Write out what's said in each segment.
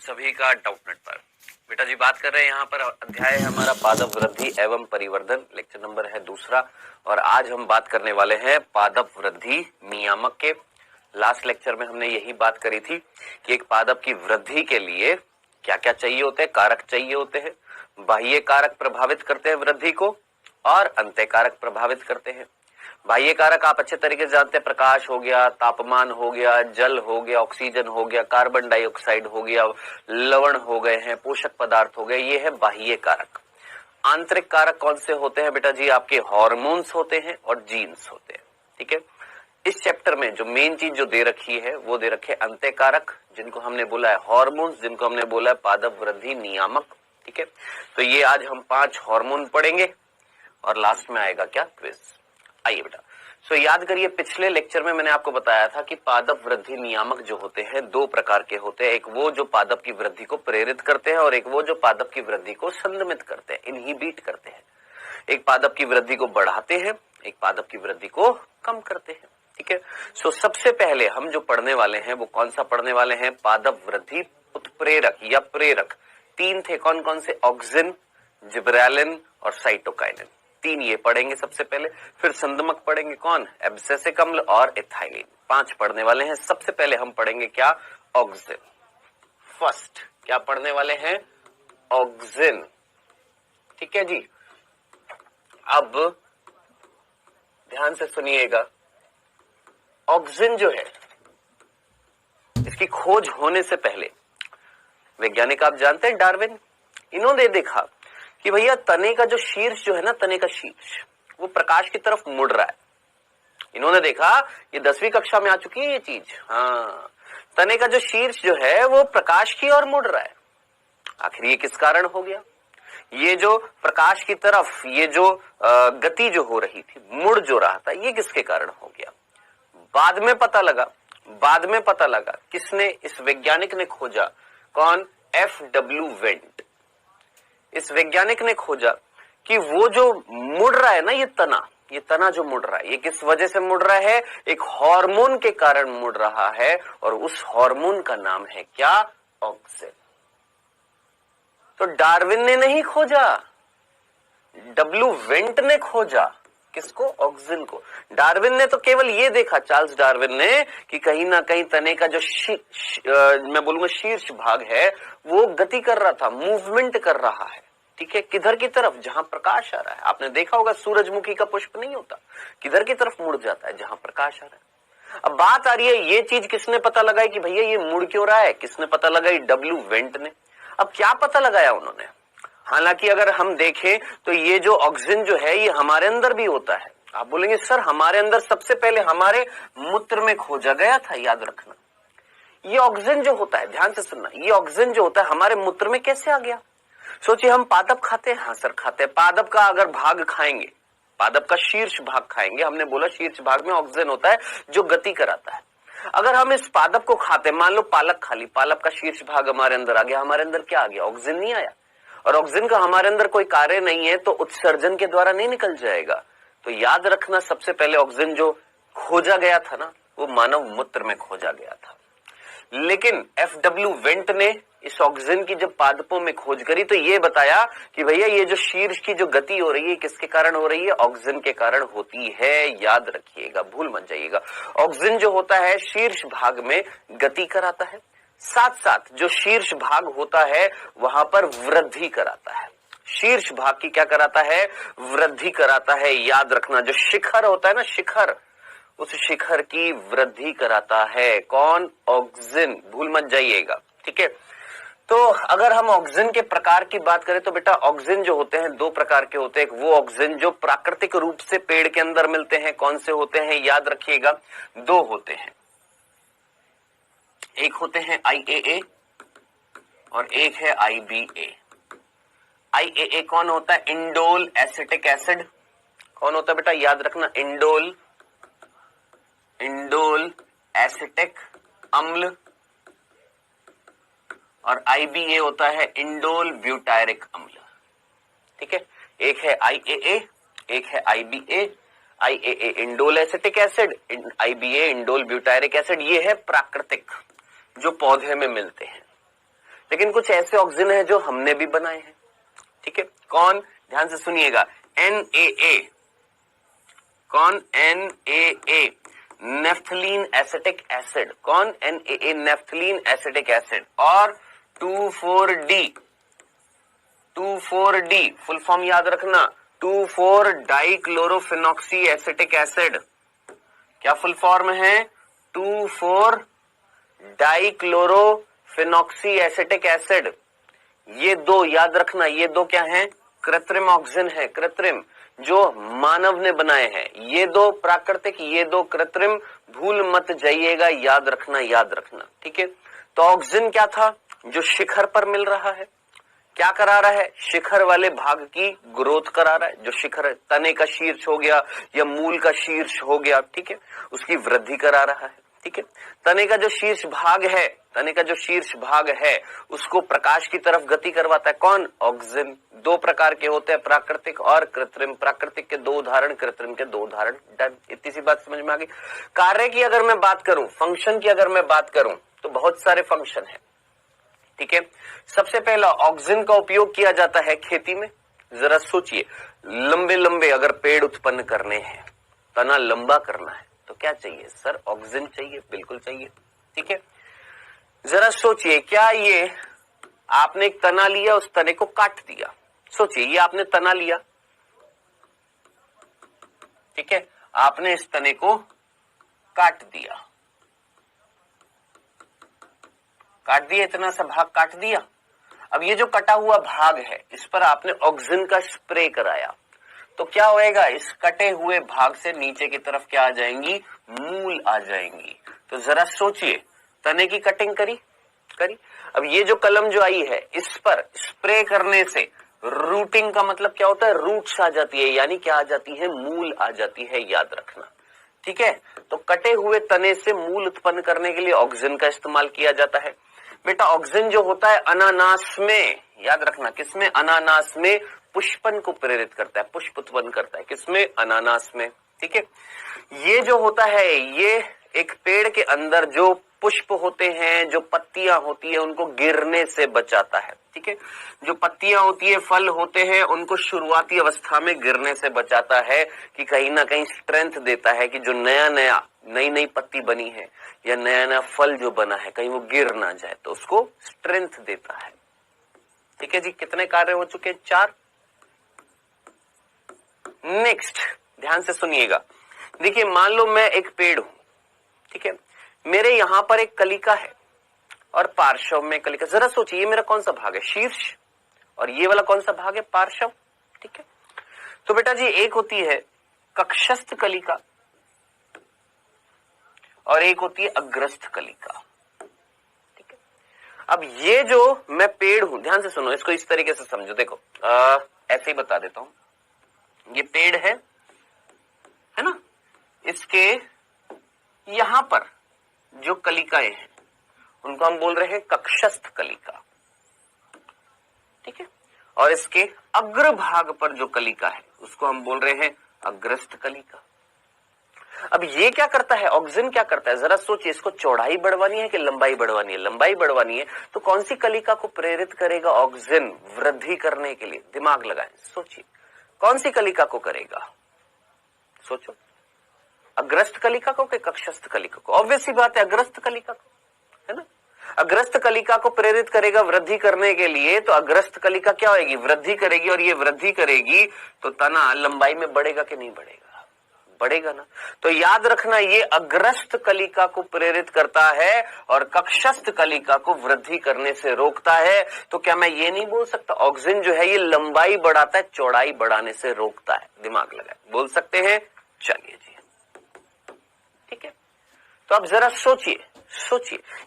सभी का डाउटनेट पर। बेटा जी बात कर रहे हैं यहाँ पर, अध्याय है हमारा पादप वृद्धि एवं परिवर्धन, लेक्चर नंबर है दूसरा। और आज हम बात करने वाले हैं पादप वृद्धि नियामक के। लास्ट लेक्चर में हमने यही बात करी थी कि एक पादप की वृद्धि के लिए क्या क्या चाहिए होते हैं, कारक चाहिए होते हैं। बाह्य कारक प्रभावित करते हैं वृद्धि को और अंतः कारक प्रभावित करते हैं। बाह्य कारक आप अच्छे तरीके से जानते हैं, प्रकाश हो गया, तापमान हो गया, जल हो गया, ऑक्सीजन हो गया, कार्बन डाइऑक्साइड हो गया, लवण हो गए हैं, पोषक पदार्थ हो गए, ये है बाह्य कारक। आंतरिक कारक कौन से होते हैं बेटा जी? आपके हार्मोन्स होते हैं और जीन्स होते हैं। ठीक है, इस चैप्टर में जो मेन चीज जो दे रखी है वो दे रखे अंतः कारक, जिनको हमने बोला है हार्मोन्स, जिनको हमने बोला है पादप वृद्धि नियामक। ठीक है, तो ये आज हम 5 हार्मोन पढ़ेंगे और लास्ट में आएगा क्या? क्विज। आइए बेटा, याद करिए पिछले लेक्चर में मैंने आपको बताया था कि पादप वृद्धि नियामक जो होते हैं 2 प्रकार के होते हैं। एक वो जो पादप की वृद्धि को प्रेरित करते हैं और एक वो जो पादप की वृद्धि को संदमित करते हैं, इनहिबिट करते हैं। एक पादप की वृद्धि को बढ़ाते हैं, एक पादप की वृद्धि को कम करते हैं। ठीक है, सबसे पहले हम जो पढ़ने वाले हैं वो कौन सा पढ़ने वाले हैं? पादप वृद्धि उत्प्रेरक या प्रेरक। 3 थे, कौन कौन से? ऑक्सिन, जिबरेलिन और साइटोकाइनिन। 3 ये पढ़ेंगे सबसे पहले। फिर संदमक पढ़ेंगे, कौन? एब्सिसिक अम्ल और एथाइलिन। 5 पढ़ने वाले हैं। सबसे पहले हम पढ़ेंगे क्या? ऑक्सिन। फर्स्ट क्या पढ़ने वाले हैं? ऑक्सिन। ठीक है जी, अब ध्यान से सुनिएगा। ऑक्सिन जो है, इसकी खोज होने से पहले वैज्ञानिक आप जानते हैं डार्विन, इन्होंने देखा कि भैया तने का जो शीर्ष जो है ना, तने का शीर्ष वो प्रकाश की तरफ मुड़ रहा है। इन्होंने देखा, ये 10वीं कक्षा में आ चुकी है ये चीज। हाँ, तने का जो शीर्ष जो है वो प्रकाश की ओर मुड़ रहा है। आखिर ये किस कारण हो गया? ये जो प्रकाश की तरफ ये जो गति जो हो रही थी, मुड़ जो रहा था, ये किसके कारण हो गया? बाद में पता लगा किसने? इस वैज्ञानिक ने खोजा। कौन? FW went. इस वैज्ञानिक ने खोजा कि वो जो मुड़ रहा है ना, ये तना जो मुड़ रहा है, ये किस वजह से मुड़ रहा है? एक हार्मोन के कारण मुड़ रहा है, और उस हार्मोन का नाम है क्या? ऑक्सिन। तो डार्विन ने नहीं खोजा, W वेंट ने खोजा। किसको? ऑक्सिन को। डार्विन ने तो केवल ये देखा, चार्ल्स डार्विन ने, कि कहीं ना कहीं तने का जो मैं बोलूंगा शीर्ष भाग है वो गति कर रहा था, मूवमेंट कर रहा है। ठीक है, किधर की तरफ? जहां प्रकाश आ रहा है। आपने देखा होगा सूरजमुखी का पुष्प नहीं होता, किधर की तरफ मुड़ जाता है? जहां प्रकाश आ रहा है। अब बात आ रही है, ये चीज किसने पता लगाई कि भैया ये मुड़ क्यों रहा है? किसने पता लगाई? W वेंट ने। अब क्या पता लगाया उन्होंने? हालांकि अगर हम देखें तो ये जो ऑक्सिन जो है ये हमारे अंदर भी होता है। आप बोलेंगे सर हमारे अंदर सबसे पहले हमारे मूत्र में खोजा गया था। याद रखना, ये ऑक्सिन जो होता है, ध्यान से सुनना, ये ऑक्सिन जो होता है हमारे मूत्र में कैसे आ गया? सोचिए, हम पादप खाते हैं। हाँ सर खाते हैं। पादप का अगर भाग खाएंगे, पादप का शीर्ष भाग खाएंगे, हमने बोला शीर्ष भाग में ऑक्सिन होता है जो गति कराता है। अगर हम इस पादप को खाते, मान लो पालक खा ली, पालक का शीर्ष भाग हमारे अंदर आ गया, हमारे अंदर क्या आ गया? ऑक्सिन नहीं आया। और ऑक्सिन का हमारे अंदर कोई कार्य नहीं है, तो उत्सर्जन के द्वारा नहीं निकल जाएगा। तो याद रखना, सबसे पहले ऑक्सिन जो खोजा गया था ना, वो मानव मूत्र में खोजा गया था। लेकिन FW वेंट ने इस ऑक्सिन की जब पादपों में खोज करी तो ये बताया कि भैया ये जो शीर्ष की जो गति हो रही है किसके कारण हो रही है? ऑक्सिन के कारण होती है। याद रखिएगा, भूल मत जाइएगा। ऑक्सिन जो होता है शीर्ष भाग में गति कराता है, साथ साथ जो शीर्ष भाग होता है वहां पर वृद्धि कराता है। शीर्ष भाग की क्या कराता है? वृद्धि कराता है। याद रखना, जो शिखर होता है ना, शिखर, उस शिखर की वृद्धि कराता है। कौन? ऑक्सिन। भूल मत जाइएगा। ठीक है, तो अगर हम ऑक्सिन के प्रकार की बात करें तो बेटा ऑक्सिन जो होते हैं 2 प्रकार के होते हैं। एक वो ऑक्सिन जो प्राकृतिक रूप से पेड़ के अंदर मिलते हैं। कौन से होते हैं? याद रखिएगा, 2 होते हैं। एक होते हैं IAA और एक है IBA। IAA कौन होता है? Indole acetic acid. कौन होता है बेटा? याद रखना, इंडोल एसिटिक अम्ल। और IBA होता है इंडोल ब्यूटायरिक अम्ल। ठीक है, एक है IAA, एक है IBA। IAA indole acetic acid, IBA indole butyric acid. ये है प्राकृतिक, जो पौधे में मिलते हैं। लेकिन कुछ ऐसे ऑक्सीजन है जो हमने भी बनाए हैं, ठीक है। कौन, ध्यान से सुनिएगा, NaA, कौन, NaA, नेफ्थलीन एसिटिक एसिड, कौन, NaA, नेफ्थलीन एसिटिक एसिड, और 2,4-D, 2,4-D फुल फॉर्म याद रखना, 2,4-डाइक्लोरोफिनॉक्सी एसिटिक एसिड। क्या फुल फॉर्म है, 2,4-डाइक्लोरोफिनॉक्सी एसिटिक एसिड। ये दो याद रखना, ये दो क्या हैं, कृत्रिम ऑक्सीजन है, कृत्रिम, जो मानव ने बनाए हैं। ये दो प्राकृतिक, ये दो कृत्रिम, भूल मत जाइएगा, याद रखना, याद रखना, ठीक है। तो ऑक्सीजन क्या था, जो शिखर पर मिल रहा है, क्या करा रहा है, शिखर वाले भाग की ग्रोथ करा रहा है, जो शिखर, तने का शीर्ष हो गया या मूल का शीर्ष हो गया, ठीक है, उसकी वृद्धि करा रहा है, ठीक है। तने का जो शीर्ष भाग है, तने का जो शीर्ष भाग है, उसको प्रकाश की तरफ गति करवाता है, कौन, ऑक्सीजन। दो प्रकार के होते हैं, प्राकृतिक और कृत्रिम। प्राकृतिक के दो उदाहरण, कृत्रिम के दो उदाहरण, डन। इतनी सी बात समझ में आ गई। कार्य की अगर मैं बात करूं, फंक्शन की अगर मैं बात करूं, तो बहुत सारे फंक्शन है, ठीक है। सबसे पहला, ऑक्सीजन का उपयोग किया जाता है खेती में। जरा सोचिए, लंबे लंबे अगर पेड़ उत्पन्न करने हैं, तना लंबा करना है, तो क्या चाहिए सर, ऑक्सीजन चाहिए, बिल्कुल चाहिए, ठीक है। जरा सोचिए, क्या ये आपने एक तना लिया, उस तने को काट दिया, सोचिए, ये आपने तना लिया, ठीक है, आपने इस तने को काट दिया, काट दिया, इतना सा भाग काट दिया। अब ये जो कटा हुआ भाग है, इस पर आपने ऑक्सीजन का स्प्रे कराया, तो क्या होएगा, इस कटे हुए भाग से नीचे की तरफ क्या आ जाएंगी, मूल आ जाएंगी। तो जरा सोचिए, तने की कटिंग करी, अब ये जो कलम जो आई है, इस पर स्प्रे करने से रूटिंग का मतलब क्या होता है, रूट्स आ जाती है, यानी क्या आ जाती है, मूल आ जाती है, याद रखना, ठीक है। तो कटे हुए तने से मूल उत्पन्न करने के लिए ऑक्सीजन का इस्तेमाल किया जाता है। बेटा ऑक्सीजन जो होता है अनानास में, याद रखना, किसमें, अनानास में पुष्पन को प्रेरित करता है, पुष्प उत्पन्न करता है, किसमें, अनानास में, ठीक है। ये जो होता है, ये एक पेड़ के अंदर जो पुष्प होते हैं, जो पत्तियां होती है, उनको गिरने से बचाता है, ठीक है। जो पत्तियां होती है, फल होते हैं, उनको शुरुआती अवस्था में गिरने से बचाता है, कि कहीं ना कहीं स्ट्रेंथ देता है, कि जो नई नई पत्ती बनी है या नया नया फल जो बना है, कहीं वो गिर ना जाए, तो उसको स्ट्रेंथ देता है, ठीक है जी। कितने कार्य हो चुके, 4। नेक्स्ट, ध्यान से सुनिएगा, देखिए, मान लो मैं एक पेड़ हूं, ठीक है, मेरे यहां पर एक कलिका है और पार्श्व में कलिका। जरा सोचिए, ये मेरा कौन सा भाग है, शीर्ष, और ये वाला कौन सा भाग है, पार्श्व, ठीक है। तो बेटा जी, एक होती है कक्षस्थ कलिका और एक होती है अग्रस्थ कलिका, ठीक है। अब ये जो मैं पेड़ हूं, ध्यान से सुनो, इसको इस तरीके से समझो, देखो ऐसे ही बता देता हूं, ये पेड़ है ना, इसके यहां पर जो कलिकाएं हैं, उनको हम बोल रहे हैं कक्षस्थ कलिका, ठीक है। और इसके अग्र भाग पर जो कलिका है, उसको हम बोल रहे हैं अग्रस्थ कलिका। अब ये क्या करता है, ऑक्सीजन क्या करता है, जरा सोचिए, इसको चौड़ाई बढ़वानी है कि लंबाई बढ़वानी है, लंबाई बढ़वानी है, तो कौन सी कलिका को प्रेरित करेगा ऑक्सीजन वृद्धि करने के लिए, दिमाग लगाएं, सोचिए, कौन सी कलिका को करेगा, सोचो, अग्रस्थ कलिका को कि कक्षस्थ कलिका को, ऑब्वियस सी बात है, अग्रस्थ कलिका को, है ना। अग्रस्थ कलिका को प्रेरित करेगा वृद्धि करने के लिए, तो अग्रस्थ कलिका क्या होगी, वृद्धि करेगी, और ये वृद्धि करेगी तो तना लंबाई में बढ़ेगा कि नहीं बढ़ेगा, बढ़ेगा ना। तो याद रखना, ये अग्रस्थ कलिका को प्रेरित करता है और कक्षस्थ कलिका को वृद्धि करने से रोकता है। तो क्या मैं ये नहीं बोल सकता, ऑक्सीजन जो है ये लंबाई बढ़ाता है, चौड़ाई बढ़ाने से रोकता है, दिमाग लगाए, बोल सकते हैं, चलिए जी, ठीक है। तो अब जरा सोचिए,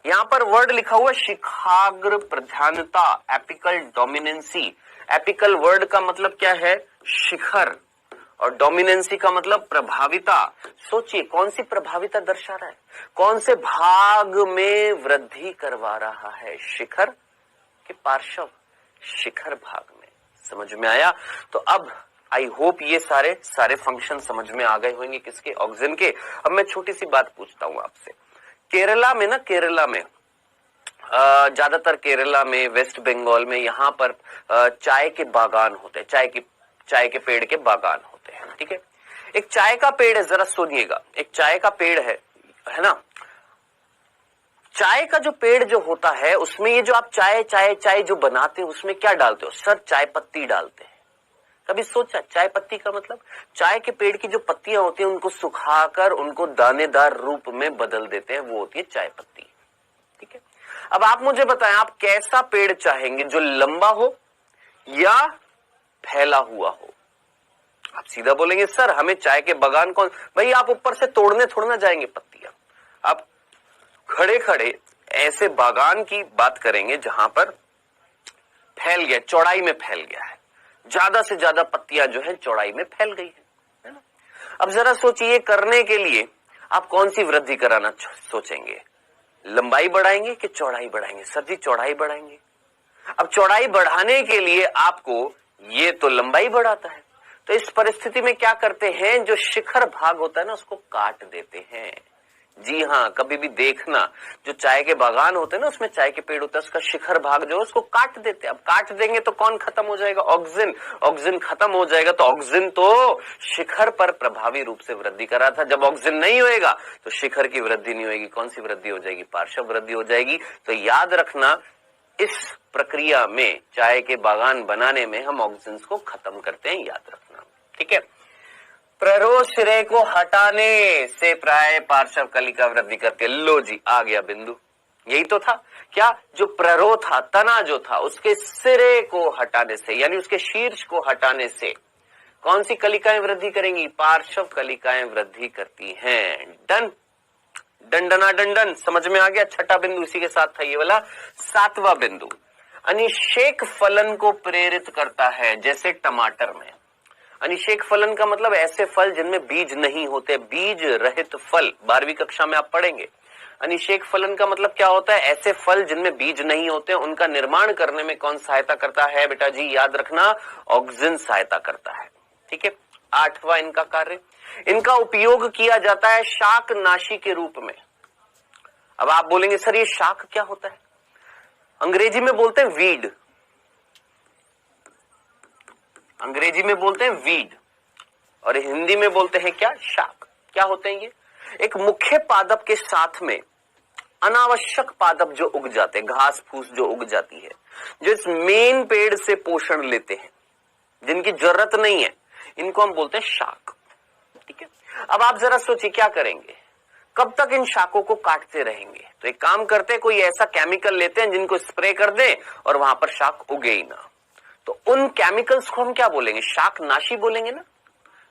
यहां पर वर्ड लिखा हुआ है शिखाग्र प्रधानता, एपिकल डोमिनेंसी। एपिकल वर्ड का मतलब क्या है, शिखर, और डोमिनेंसी का मतलब प्रभाविता। सोचिए, कौन सी प्रभाविता दर्शा रहा है, कौन से भाग में वृद्धि करवा रहा है, शिखर के पार्श्व, शिखर भाग में, समझ में आया। तो अब आई होप ये सारे फंक्शन समझ में आ गए होंगे, किसके, ऑक्सीजन के। अब मैं छोटी सी बात पूछता हूं आपसे, केरला में ज्यादातर केरला में, वेस्ट बंगाल में, यहाँ पर चाय के बागान होते हैं, चाय के पेड़ के बागान होते हैं। ठीक है, एक चाय का पेड़ है, जरा सुनिएगा, एक चाय का पेड़ है ना। चाय का जो पेड़ जो होता है उसमें ये जो आप चाय जो बनाते हो उसमें क्या डालते हो सर? चाय पत्ती डालते हैं। कभी सोचा चाय पत्ती का मतलब? चाय के पेड़ की जो पत्तियां होती हैं उनको सुखाकर उनको दानेदार रूप में बदल देते हैं, वो होती है चाय पत्ती। ठीक है, अब आप मुझे बताएं आप कैसा पेड़ चाहेंगे, जो लंबा हो या फैला हुआ हो? आप सीधा बोलेंगे सर हमें चाय के बागान कौन, भाई आप ऊपर से तोड़ने थोड़ा ना जाएंगे पत्तियां, आप खड़े खड़े ऐसे बागान की बात करेंगे जहां पर फैल गया, चौड़ाई में फैल गया है, ज्यादा से ज्यादा पत्तियां जो है चौड़ाई में फैल गई है ना। अब जरा सोचिए करने के लिए आप कौन सी वृद्धि कराना सोचेंगे? लंबाई बढ़ाएंगे कि चौड़ाई बढ़ाएंगे? सर जी चौड़ाई बढ़ाएंगे। अब चौड़ाई बढ़ाने के लिए आपको, ये तो लंबाई बढ़ाता है, तो इस परिस्थिति में क्या करते हैं, जो शिखर भाग होता है ना उसको काट देते हैं। जी हाँ, कभी भी देखना जो चाय के बागान होते हैं ना उसमें चाय के पेड़ होता है, उसका शिखर भाग जो है उसको काट देते हैं। अब काट देंगे तो कौन खत्म हो जाएगा? ऑक्सीजन। ऑक्सीजन खत्म हो जाएगा तो ऑक्सीजन तो शिखर पर प्रभावी रूप से वृद्धि कर रहा था, जब ऑक्सीजन नहीं होएगा तो शिखर की वृद्धि नहीं होगी। कौन सी वृद्धि हो जाएगी? पार्श्व वृद्धि हो जाएगी। तो याद रखना इस प्रक्रिया में, चाय के बागान बनाने में हम ऑक्सीजन को खत्म करते हैं, याद रखना। ठीक है, प्ररोह सिरे को हटाने से प्राय पार्श्व कलिका वृद्धि करती है। लो जी आ गया बिंदु, यही तो था क्या? जो प्ररोह था, तना जो था, उसके सिरे को हटाने से यानी उसके शीर्ष को हटाने से कौन सी कलिकाएं वृद्धि करेंगी? पार्श्व कलिकाएं वृद्धि करती हैं। डन, दंडना दंडन, समझ में आ गया। छठा बिंदु इसी के साथ था ये वाला। सातवां बिंदु, अनिषेक फलन को प्रेरित करता है, जैसे टमाटर में। अनिषेक फलन का मतलब ऐसे फल जिनमें बीज नहीं होते, बीज रहित फल, 12वीं कक्षा में आप पढ़ेंगे। अनिषेक फलन का मतलब क्या होता है? ऐसे फल जिनमें बीज नहीं होते, उनका निर्माण करने में कौन सहायता करता है बेटा जी? याद रखना, ऑक्सीजन सहायता करता है। ठीक है, आठवां इनका कार्य, इनका उपयोग किया जाता है शाकनाशी के रूप में। अब आप बोलेंगे सर ये शाक क्या होता है? अंग्रेजी में बोलते हैं वीड, अंग्रेजी में बोलते हैं वीड और हिंदी में बोलते हैं क्या? शाक। क्या होते हैं ये? एक मुख्य पादप के साथ में अनावश्यक पादप जो उग जाते हैं, घास फूस जो उग जाती है, जो इस मेन पेड़ से पोषण लेते हैं, जिनकी जरूरत नहीं है, इनको हम बोलते हैं शाक। ठीक है, अब आप जरा सोचिए क्या करेंगे, कब तक इन शाकों को काटते रहेंगे? तो एक काम करते हैं, कोई ऐसा केमिकल लेते हैं जिनको स्प्रे कर दें और वहां पर शाक उगे ही ना। तो उन केमिकल्स को हम क्या बोलेंगे? शाकनाशी बोलेंगे ना,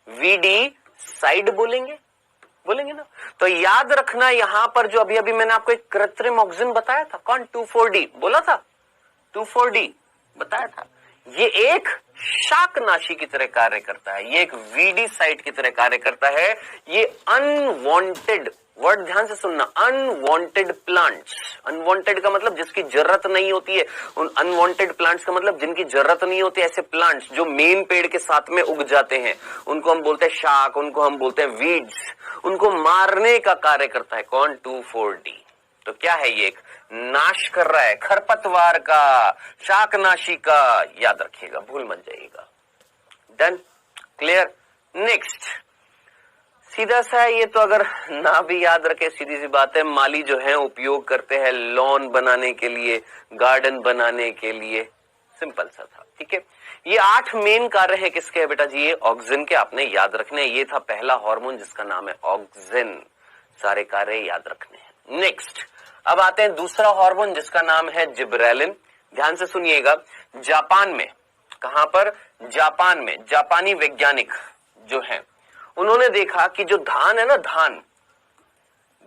वीडी साइड बोलेंगे ना। तो याद रखना यहां पर जो अभी मैंने आपको एक कृत्रिम ऑक्सीजन बताया था, कौन? 2,4-D बोला था, 2,4-D बताया था। ये एक शाकनाशी की तरह कार्य करता है, ये एक वीडी साइट की तरह कार्य करता है। ये अनवांटेड, वर्ड ध्यान से सुनना, अनवांटेड प्लांट्स, अनवांटेड का मतलब जिसकी जरूरत नहीं होती है, उन अनवांटेड प्लांट्स का मतलब जिनकी जरूरत नहीं होती, ऐसे प्लांट्स जो मेन पेड़ के साथ में उग जाते हैं, उनको हम बोलते हैं शाक, उनको हम बोलते हैं वीड्स। उनको मारने का कार्य करता है कौन? 2,4-D। तो क्या है ये? एक नाश कर रहा है, खरपतवार का, शाकनाशी का, याद रखिएगा, भूल मत जाइएगा। Done, clear. नेक्स्ट, सीधा सा है ये, तो अगर ना भी याद रखे, सीधी सी बात है, माली जो है उपयोग करते हैं लॉन बनाने के लिए, गार्डन बनाने के लिए, सिंपल सा था। ठीक है, ये 8 मेन कार्य है किसके है बेटा जी? ये ऑक्सीजन के, आपने याद रखने। ये था पहला हार्मोन जिसका नाम है ऑक्सीजन, सारे कार्य याद रखने हैं। नेक्स्ट, अब आते हैं दूसरा हार्मोन जिसका नाम है जिब्रेलिन। ध्यान से सुनिएगा, जापान में, कहां पर? जापान में, जापानी वैज्ञानिक जो हैं उन्होंने देखा कि जो धान है ना,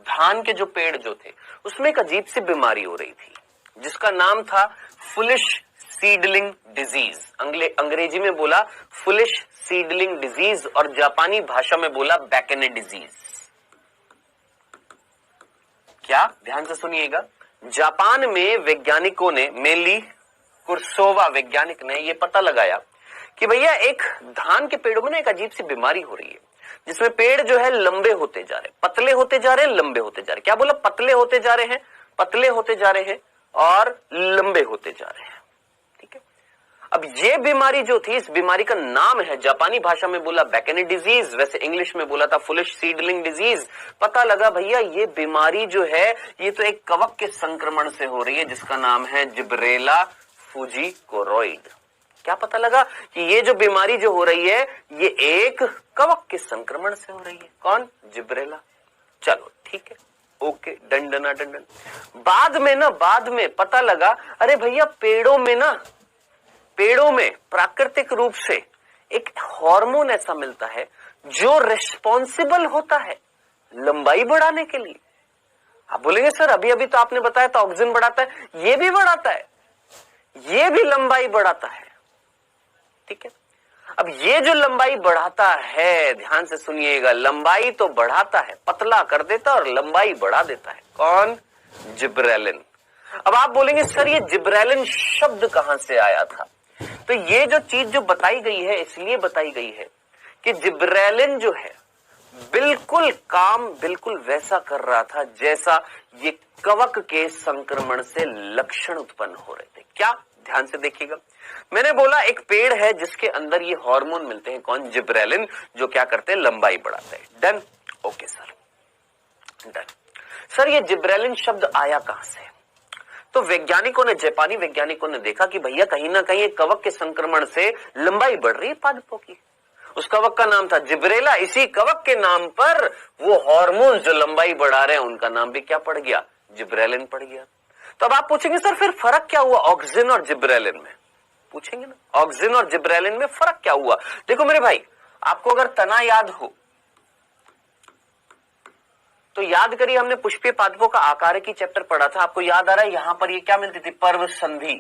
धान के जो पेड़ जो थे उसमें एक अजीब सी बीमारी हो रही थी जिसका नाम था फुलिश सीडलिंग डिजीज। अंग्रेजी में बोला फुलिश सीडलिंग डिजीज और जापानी भाषा में बोला बैकेने डिजीज। क्या? ध्यान से सुनिएगा, जापान में वैज्ञानिकों ने, मेनली कुर्सोवा वैज्ञानिक ने ये पता लगाया कि भैया एक धान के पेड़ों में ना एक अजीब सी बीमारी हो रही है जिसमें पेड़ जो है लंबे होते जा रहे, पतले होते जा रहे, लंबे होते जा रहे। क्या बोला? पतले होते जा रहे हैं, पतले होते जा रहे हैं और लंबे होते जा रहे हैं। ठीक है, अब ये बीमारी जो थी, इस बीमारी का नाम है, जापानी भाषा में बोला बैकेनी डिजीज, वैसे इंग्लिश में बोला था फुलिश सीडलिंग डिजीज। पता लगा भैया ये बीमारी जो है ये तो एक कवक के संक्रमण से हो रही है जिसका नाम है जिब्रेला फुजीकोरोइड। क्या पता लगा कि ये जो बीमारी जो हो रही है ये एक कवक के संक्रमण से हो रही है। कौन? जिब्रेला। चलो ठीक है, ओके, डन डना डन डन। बाद में पता लगा अरे भैया पेड़ों में प्राकृतिक रूप से एक हार्मोन ऐसा मिलता है जो रिस्पॉन्सिबल होता है लंबाई बढ़ाने के लिए। आप बोलेंगे सर अभी अभी तो आपने बताया था ऑक्सीजन बढ़ाता है, ये भी बढ़ाता है, ये भी लंबाई बढ़ाता है। ठीक है, अब ये जो लंबाई बढ़ाता है, ध्यान से सुनिएगा, लंबाई तो बढ़ाता है, पतला कर देता है और लंबाई बढ़ा देता है। कौन? जिब्रेलिन। अब आप बोलेंगे सर ये जिब्रेलिन शब्द कहां से आया था? तो ये जो चीज जो बताई गई है इसलिए बताई गई है कि जिब्रेलिन जो है बिल्कुल वैसा कर रहा था जैसा ये कवक के संक्रमण से लक्षण उत्पन्न हो रहे थे। क्या? ध्यान से देखिएगा, मैंने बोला एक पेड़ है जिसके अंदर ये हार्मोन मिलते हैं। कौन? जिब्रेलिन, जो क्या करते हैं? लंबाई बढ़ाते हैं। Done? Okay sir, done. Sir ये जिब्रेलिन शब्द आया कहां से? तो वैज्ञानिकों ने, जापानी वैज्ञानिकों ने देखा कि भैया कहीं ना कहीं कवक के संक्रमण से लंबाई बढ़ रही है पादपों की। उस कवक का नाम था जिब्रेला, इसी कवक के नाम पर वो हार्मोन जो लंबाई बढ़ा रहे हैं उनका नाम भी क्या पड़ गया? जिब्रेलिन पड़ गया। तो अब आप पूछेंगे सर फिर फर्क क्या हुआ ऑक्सीजन और जिब्रेलिन में? पूछेंगे ना, ऑक्सीजन और जिब्रेलिन में फर्क क्या हुआ? देखो मेरे भाई, आपको अगर तना याद हो तो याद करिए, हमने पुष्पीय पादपों का आकार की चैप्टर पढ़ा था। आपको याद आ रहा है यहां पर ये क्या मिलती थी? पर्व संधि।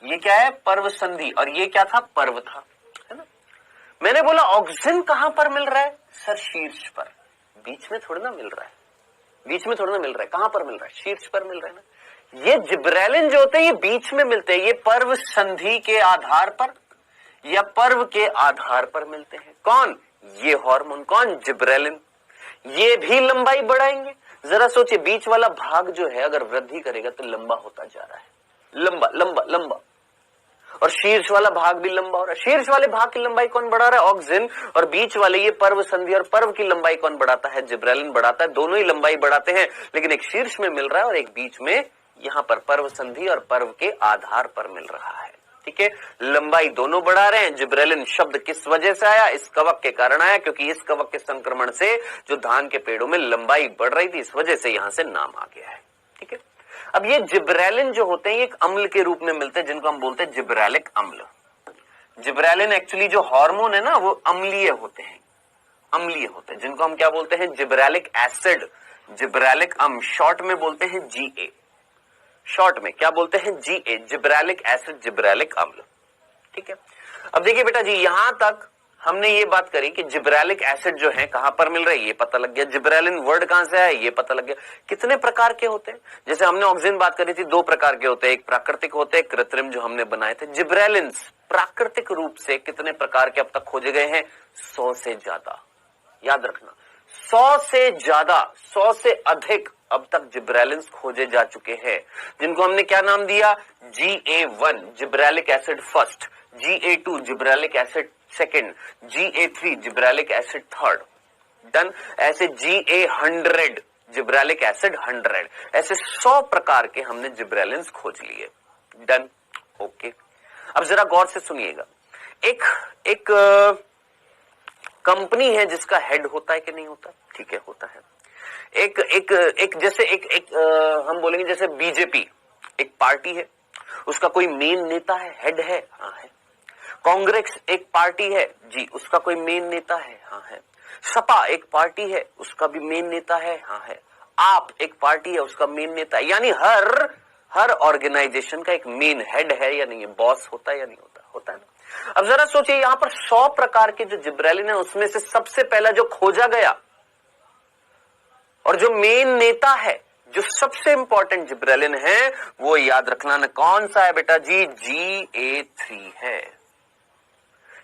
ये क्या है? पर्व संधि। और ये क्या था? पर्व था, है ना। मैंने बोला ऑक्सीजन कहां पर मिल रहा है? सर शीर्ष पर, बीच में थोड़ा ना मिल रहा है, बीच में थोड़ा ना मिल रहा है। कहां पर मिल रहा है? शीर्ष पर मिल रहा है ना। ये जिब्रेलिन जो होते हैं ये बीच में मिलते हैं, ये पर्व संधि के आधार पर या पर्व के आधार पर मिलते हैं। कौन? ये हार्मोन। कौन? जिब्रेलिन। ये भी लंबाई बढ़ाएंगे। जरा सोचिए, बीच वाला भाग जो है अगर वृद्धि करेगा तो लंबा होता जा रहा है, लंबा लंबा लंबा, और शीर्ष वाला भाग भी लंबा हो रहा है। शीर्ष वाले भाग की लंबाई कौन बढ़ा रहा है? ऑक्सीजन। और बीच वाले ये पर्व संधि और पर्व की लंबाई कौन बढ़ाता है? जिब्रेलिन बढ़ाता है। दोनों ही लंबाई बढ़ाते हैं, लेकिन एक शीर्ष में मिल रहा है और एक बीच में यहां पर पर्व संधि और पर्व के आधार पर मिल रहा है। ठीक है, लंबाई दोनों बढ़ा रहे हैं। जिब्रेलिन शब्द किस वजह से आया? इस कवक के कारण आया, क्योंकि इस कवक के संक्रमण से जो धान के पेड़ों में लंबाई बढ़ रही थी, इस वजह से यहां से नाम आ गया है। ठीक है, अब ये जिब्रेलिन जो होते हैं ये एक अम्ल के रूप में मिलते हैं जिनको हम बोलते हैं जिब्रेलिक अम्ल। जिब्रेलिन एक्चुअली जो हार्मोन है ना वो अम्लीय होते हैं, अम्लीय होते हैं, जिनको हम क्या बोलते हैं? जिब्रेलिक एसिड, जिब्रेलिक अम्ल, शॉर्ट में बोलते हैं जीए। शॉर्ट में क्या बोलते हैं? जीए, जिब्रेलिक एसिड, जिब्रेलिक अम्ल। ठीक है, अब देखिए बेटा जी, यहां तक हमने ये बात करी कि जिब्रेलिक एसिड जो है कहां पर मिल रहा है ये पता लग गया। जिब्रेलिन वर्ड कहां से है ये पता लग गया। कितने प्रकार के होते हैं? जैसे हमने ऑक्सीजन बात करी थी, दो प्रकार के होते हैं, एक प्राकृतिक होते हैं, कृत्रिम जो हमने बनाए थे। जिब्रेलिन प्राकृतिक रूप से कितने प्रकार के अब तक खोजे गए हैं? 100 से ज्यादा। याद रखना, 100 से ज्यादा, 100 से अधिक अब तक जिब्रेलिन खोजे जा चुके हैं, जिनको हमने क्या नाम दिया? GA1 gibberellic acid first, GA2 gibberellic acid second, GA3 gibberellic acid third. Done. ऐसे GA100 जिब्रेलिक एसिड 100, ऐसे 100 प्रकार के हमने जिब्रेलिन खोज लिए। डन। ओके, अब जरा गौर से सुनिएगा, एक कंपनी है जिसका हेड होता है कि नहीं होता? ठीक है, होता है। हम बोलेंगे जैसे बीजेपी एक पार्टी है, उसका कोई मेन नेता है, हेड है? हाँ है। कांग्रेस एक पार्टी है जी, उसका कोई मेन नेता है? हाँ है। सपा एक पार्टी है, उसका भी मेन नेता है? हाँ है। आप एक पार्टी है, उसका मेन नेता है। यानी हर ऑर्गेनाइजेशन का एक मेन हेड है या नहीं है? बॉस होता है या नहीं होता? होता है ना। अब जरा सोचिए, यहां पर 100 प्रकार के जो जिब्रेलिन है उसमें से सबसे पहला जो खोजा गया और जो मेन नेता है, जो सबसे इंपॉर्टेंट जिब्रेलिन है, वो याद रखना ना, कौन सा है बेटा जी? GA3 है,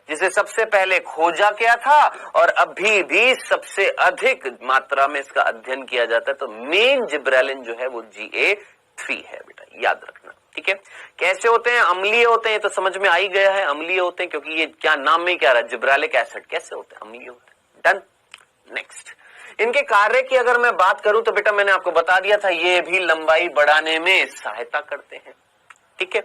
जिसे सबसे पहले खोजा गया था और अभी भी सबसे अधिक मात्रा में इसका अध्ययन किया जाता है। तो मेन जिब्रेलिन जो है वो GA3 3 है बेटा, याद रखना। ठीक है, कैसे होते हैं? अम्लीय होते हैं, तो समझ में आ ही गया है अम्लीय होते हैं, क्योंकि ये क्या नाम में क्या रहा है, जिब्रेलिक एसिड। कैसे होते हैं? अम्लीय होते हैं। डन। नेक्स्ट, इनके कार्य की अगर मैं बात करूं तो बेटा मैंने आपको बता दिया था, ये भी लंबाई बढ़ाने में सहायता करते हैं। ठीक है,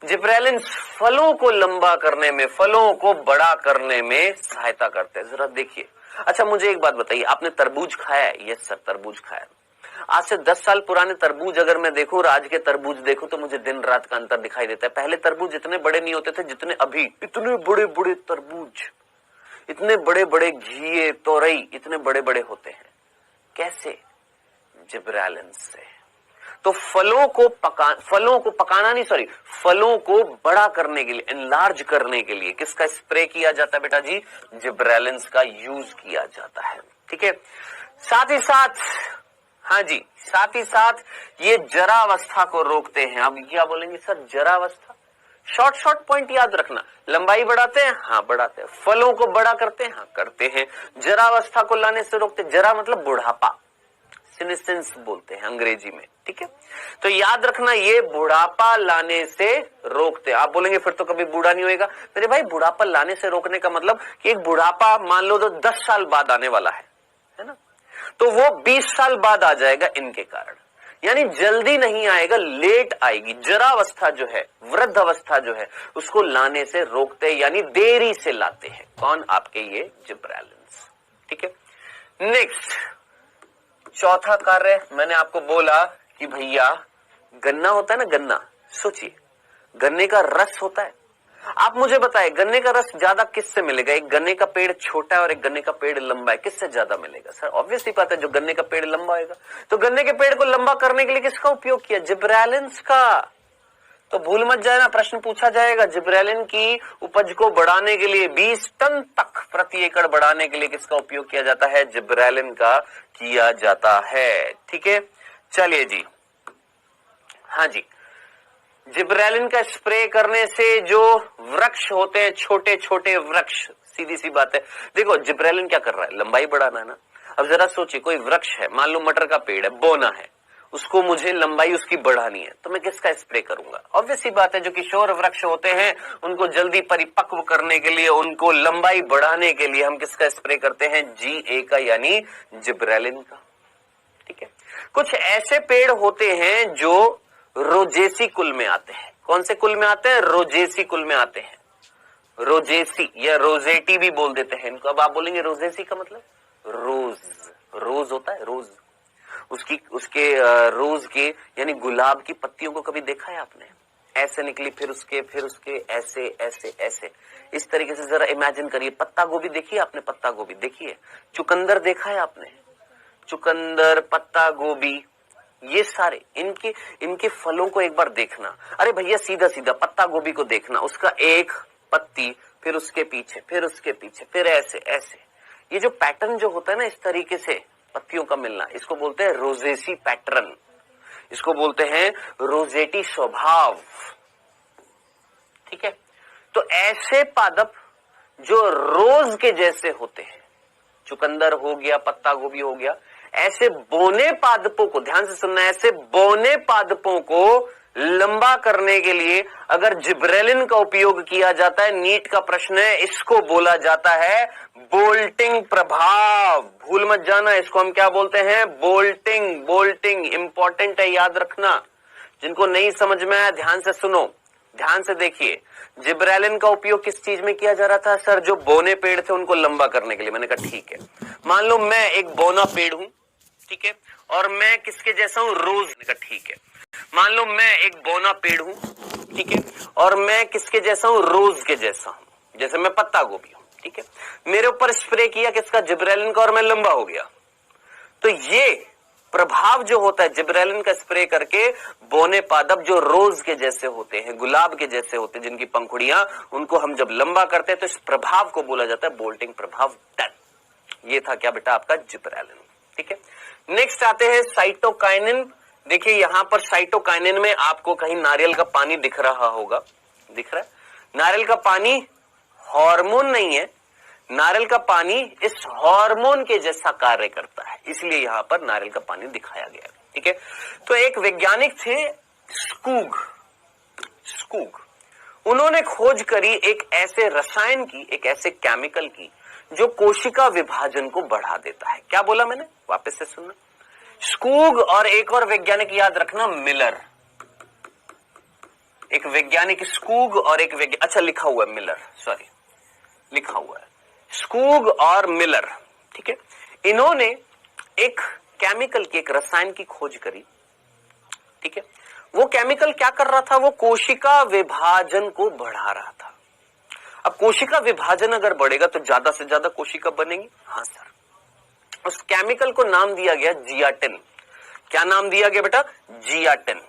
जिब्रेलिन फलों को लंबा करने में, फलों को बड़ा करने में सहायता करते हैं। जरा देखिए। अच्छा मुझे एक बात बताइए, आपने तरबूज खाया है? यस सर, तरबूज खाया। आज से 10 साल पुराने तरबूज अगर मैं देखूं और आज के तरबूज देखूं तो मुझे दिन रात का अंतर दिखाई देता है। पहले तरबूज इतने बड़े नहीं होते थे जितने अभी। इतने बड़े बड़े तरबूज, इतने बड़े बड़े घिए, तोरई इतने बड़े बड़े होते हैं। कैसे? जिब्रेलिन से। तो फलों को पकाना नहीं, सॉरी, फलों को बड़ा करने के लिए, एनलार्ज करने के लिए किसका स्प्रे किया जाता है बेटा जी? जिब्रेलिन का यूज किया जाता है। ठीक है, साथ ही साथ, हाँ जी, साथ ही साथ ये जरावस्था को रोकते हैं। अब क्या बोलेंगे सर? जरावस्था। शॉर्ट पॉइंट याद रखना। लंबाई बढ़ाते हैं, हाँ बढ़ाते हैं। फलों को बड़ा करते हैं, हाँ करते हैं। जरावस्था को लाने से रोकते। जरा मतलब बुढ़ापा, सीनेसेंस बोलते हैं अंग्रेजी में। ठीक है, तो याद रखना ये बुढ़ापा लाने से रोकते हैं। आप बोलेंगे फिर तो कभी बूढ़ा नहीं होएगा। मेरे भाई बुढ़ापा लाने से रोकने का मतलब कि एक बुढ़ापा मान लो तो 10 साल बाद आने वाला है ना, तो वो 20 साल बाद आ जाएगा इनके कारण, यानी जल्दी नहीं आएगा, लेट आएगी। जरावस्था जो है, वृद्ध अवस्था जो है, उसको लाने से रोकते हैं, यानी देरी से लाते हैं। कौन? आपके ये जिब्रेलिन्स। ठीक है, नेक्स्ट चौथा कार्य मैंने आपको बोला कि भैया गन्ना होता है ना, गन्ना, सोचिए गन्ने का रस होता है। आप मुझे बताएं गन्ने का रस ज्यादा किससे मिलेगा? एक गन्ने का पेड़ छोटा है और एक गन्ने का पेड़ लंबा है, किससे ज्यादा मिलेगा? सर ऑब्वियसली बात है, जो गन्ने का पेड़ लंबा होगा। तो गन्ने के पेड़ को लंबा करने के लिए किसका उपयोग किया? जिब्रेलिन्स का। तो भूल मत जाए ना, प्रश्न पूछा जाएगा। जिब्रेलिन की उपज को बढ़ाने के लिए 20 टन तक प्रति एकड़ बढ़ाने के लिए किसका उपयोग किया जाता है? जिब्रेलिन का किया जाता है। ठीक है, चलिए जी, हाँ जी, जिब्रेलिन का स्प्रे करने से जो वृक्ष होते हैं, छोटे छोटे वृक्ष, सीधी सी बात है। देखो जिब्रेलिन क्या कर रहा है? लंबाई बढ़ाना है ना। अब जरा सोचिए, कोई वृक्ष है, मान लो मटर का पेड़ है, बोना है, उसको मुझे लंबाई उसकी बढ़ानी है, तो मैं किसका स्प्रे करूंगा? ऑब्वियस ही बात है, जो किशोर वृक्ष होते हैं उनको जल्दी परिपक्व करने के लिए, उनको लंबाई बढ़ाने के लिए हम किसका स्प्रे करते हैं? GA का, यानी जिब्रेलिन का। ठीक है, कुछ ऐसे पेड़ होते हैं जो रोजेसी कुल में आते हैं। कौन से कुल में आते हैं? रोजेसी कुल में आते हैं। रोजेसी या रोजेटी भी बोल देते हैं इनको। अब आप बोलेंगे रोजेसी का मतलब? रोज, रोज होता है, रोज। उसके रोज के यानी गुलाब की पत्तियों को कभी देखा है आपने? ऐसे निकली, फिर उसके ऐसे ऐसे ऐसे, इस तरीके से जरा इमेजिन करिए। पत्ता गोभी देखी है आपने? पत्ता गोभी देखी है? चुकंदर देखा है आपने? चुकंदर, पत्ता गोभी, ये सारे इनके फलों को एक बार देखना। अरे भैया सीधा सीधा पत्ता गोभी को देखना, उसका एक पत्ती, फिर उसके पीछे, फिर उसके पीछे, फिर ऐसे ऐसे, ये जो पैटर्न जो होता है ना, इस तरीके से पत्तियों का मिलना, इसको बोलते हैं रोजेसी पैटर्न, इसको बोलते हैं रोजेटी स्वभाव। ठीक है, तो ऐसे पादप जो रोज के जैसे होते हैं, चुकंदर हो गया, पत्ता गोभी हो गया, ऐसे बोने पादपों को, ध्यान से सुनना, ऐसे बोने पादपों को लंबा करने के लिए अगर जिब्रेलिन का उपयोग किया जाता है, नीट का प्रश्न है, इसको बोला जाता है बोल्टिंग प्रभाव। भूल मत जाना, इसको हम क्या बोलते हैं? बोल्टिंग। बोल्टिंग इंपॉर्टेंट है, याद रखना। जिनको नहीं समझ में आया ध्यान से सुनो, ध्यान से देखिए। जिब्रेलिन का उपयोग किस चीज में किया जा रहा था? सर जो बोने पेड़ थे उनको लंबा करने के लिए। मैंने कहा ठीक है, मान लो मैं एक बोना पेड़ हूं, ठीक है, और मैं किसके जैसा हूं? रोज। मैंने कहा ठीक है, मान लो मैं एक बोना पेड़ हूं, ठीक है, और मैं किसके जैसा हूं? रोज के जैसा हूं, जैसे मैं पत्ता गोभी हूं। ठीक है, मेरे ऊपर स्प्रे किया किसका? जिब्रेलिन का, और मैं लंबा हो गया। तो ये प्रभाव जो होता है जिब्रेलिन का स्प्रे करके, बोने पादप जो रोज के जैसे होते हैं, गुलाब के जैसे होते हैं, जिनकी पंखुड़ियां, उनको हम जब लंबा करते हैं तो इस प्रभाव को बोला जाता है बोल्टिंग प्रभाव। डन। ये था क्या बेटा? आपका जिब्रेलिन। ठीक है, नेक्स्ट आते हैं साइटोकाइनिन। देखिए यहां पर साइटोकाइनिन में आपको कहीं नारियल का पानी दिख रहा होगा, दिख रहा है? नारियल का पानी हार्मोन नहीं है, नारियल का पानी इस हार्मोन के जैसा कार्य करता है, इसलिए यहां पर नारियल का पानी दिखाया गया है। ठीक है। तो एक वैज्ञानिक थे स्कूग, उन्होंने खोज करी एक ऐसे रसायन की, एक ऐसे केमिकल की जो कोशिका विभाजन को बढ़ा देता है। क्या बोला मैंने, वापस से सुनना। स्कूग और एक और वैज्ञानिक याद रखना, मिलर। एक वैज्ञानिक स्कूग और एक वैज्ञानिक, अच्छा लिखा हुआ है मिलर, सॉरी लिखा हुआ है स्कूग और मिलर, ठीक है। इन्होंने एक केमिकल की, एक रसायन की खोज करी, ठीक है। वो केमिकल क्या कर रहा था, वो कोशिका विभाजन को बढ़ा रहा था। अब कोशिका विभाजन अगर बढ़ेगा तो ज्यादा से ज्यादा कोशिका बनेंगी। हाँ सर। उस केमिकल को नाम दिया गया जियाटिन। क्या नाम दिया गया बेटा, जियाटिन,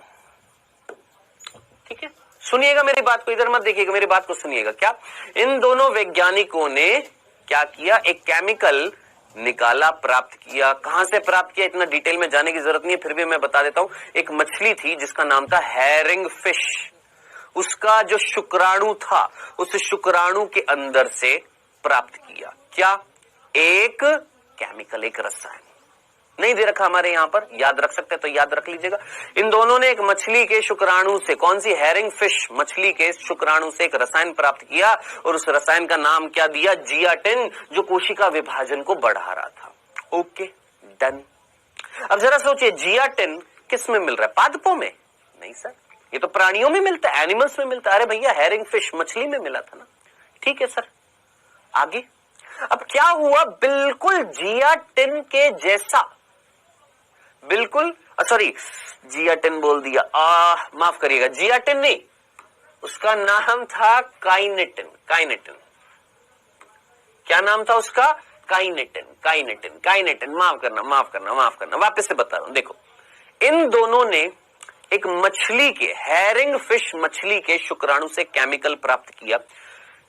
ठीक है। सुनिएगा मेरी बात को, इधर मत देखिएगा, मेरी बात को सुनिएगा। क्या इन दोनों वैज्ञानिकों ने क्या किया, एक केमिकल निकाला, प्राप्त किया। कहां से प्राप्त किया, इतना डिटेल में जाने की जरूरत नहीं है, फिर भी मैं बता देता हूं। एक मछली थी जिसका नाम था हैरिंग फिश, उसका जो शुक्राणु था, उस शुक्राणु के अंदर से प्राप्त किया। क्या, एक केमिकल, एक रसायन। नहीं दे रखा हमारे यहां पर, याद रख सकते तो याद रख लीजिएगा। इन दोनों ने एक मछली के शुक्राणु से, कौन सी, हैरिंग फिश मछली के शुक्राणु से एक रसायन प्राप्त किया और उस रसायन का नाम क्या दिया, जियाटिन, जो कोशिका विभाजन को बढ़ा रहा था। Okay done. अब जरा सोचिए, जियाटिन किस में मिल रहा है, पादपों में? नहीं सर, ये तो प्राणियों में मिलता है, एनिमल्स में मिलता है। अरे भैया हैरिंग फिश मछली में मिला था ना, ठीक है सर। आगे अब क्या हुआ, बिल्कुल जियाटिन के जैसा, बिल्कुल सॉरी जियाटिन बोल दिया, माफ करिएगा, जियाटिन नहीं, उसका नाम था काइनेटिन। काइनेटिन, क्या नाम था उसका, काइनेटिन। काइनेटिन, काइनेटिन, माफ करना, माफ करना, माफ करना, वापस से बता रहा हूं। देखो, इन दोनों ने एक मछली के, हैरिंग फिश मछली के शुक्राणु से केमिकल प्राप्त किया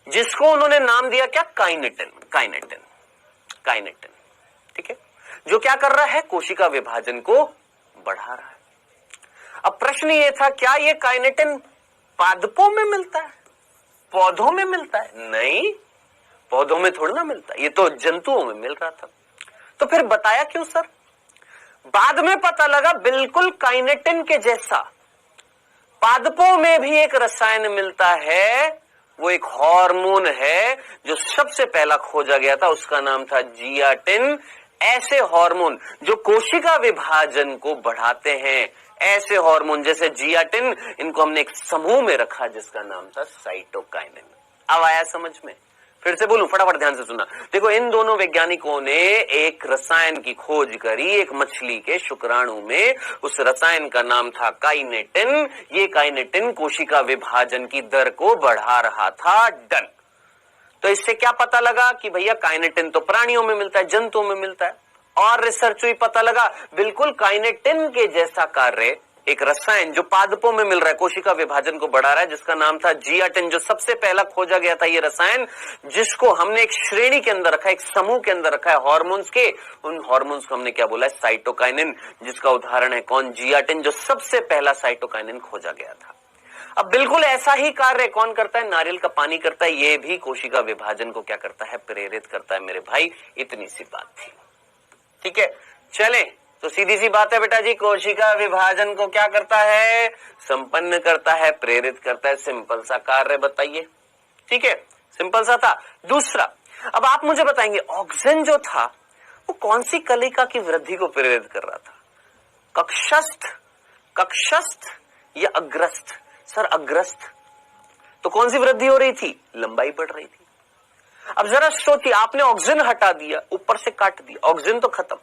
जिसको उन्होंने नाम दिया क्या, काइनेटिन। काइनेटिन, काइनेटिन, ठीक है, जो क्या कर रहा है, कोशिका विभाजन को बढ़ा रहा है। अब प्रश्न ये था, क्या ये काइनेटिन पादपों में मिलता है, पौधों में मिलता है? नहीं, पौधों में थोड़ा ना मिलता है, ये तो जंतुओं में मिल रहा था। तो फिर बताया क्यों सर? बाद में पता लगा बिल्कुल काइनेटिन के जैसा पादपों में भी एक रसायन मिलता है, वो एक हार्मोन है जो सबसे पहला खोजा गया था, उसका नाम था जियाटिन। ऐसे हार्मोन जो कोशिका विभाजन को बढ़ाते हैं, ऐसे हार्मोन जैसे जियाटिन, इनको हमने एक समूह में रखा जिसका नाम था साइटोकाइनिन। अब आया समझ में? फिर से बोलूं, फटाफट ध्यान से सुना। देखो, इन दोनों वैज्ञानिकों ने एक रसायन की खोज करी एक मछली के शुक्राणु में, उस रसायन का नाम था काइनेटिन। ये काइनेटिन कोशिका विभाजन की दर को बढ़ा रहा था। डन। तो इससे क्या पता लगा कि भैया काइनेटिन तो प्राणियों में मिलता है, जंतुओं में मिलता है। और रिसर्च हुई, पता लगा बिल्कुल काइनेटिन के जैसा कार्य एक रसायन जो पादपों में मिल रहा है, कोशिका विभाजन को बढ़ा रहा है, जिसका नाम था जियाटिन, जो सबसे पहला खोजा गया था ये रसायन, जिसको हमने एक श्रेणी के अंदर रखा है, एक समूह के अंदर रखा है हार्मोन्स के। उन हार्मोन्स को हमने क्या बोला है, साइटोकाइनिन, जिसका उदाहरण है कौन, जियाटिन, जो सबसे पहला साइटोकाइनिन खोजा गया था। अब बिल्कुल ऐसा ही कार्य कौन करता है, नारियल का पानी करता है। ये भी कोशिका विभाजन को क्या करता है, प्रेरित करता है मेरे भाई। इतनी सी बात थी, ठीक है। चले, तो सीधी सी बात है बेटा जी, कोशिका विभाजन को क्या करता है, संपन्न करता है, प्रेरित करता है। सिंपल सा कार्य बताइए, ठीक है, सिंपल सा था। दूसरा, अब आप मुझे बताएंगे ऑक्सिन जो था वो कौन सी कलिका की वृद्धि को प्रेरित कर रहा था, कक्षस्थ, कक्षस्थ या अग्रस्थ? सर अग्रस्थ। तो कौन सी वृद्धि हो रही थी, लंबाई बढ़ रही थी। अब जरा सोचिए, आपने ऑक्सिन हटा दिया, ऊपर से काट दिया, ऑक्सिन तो खत्म।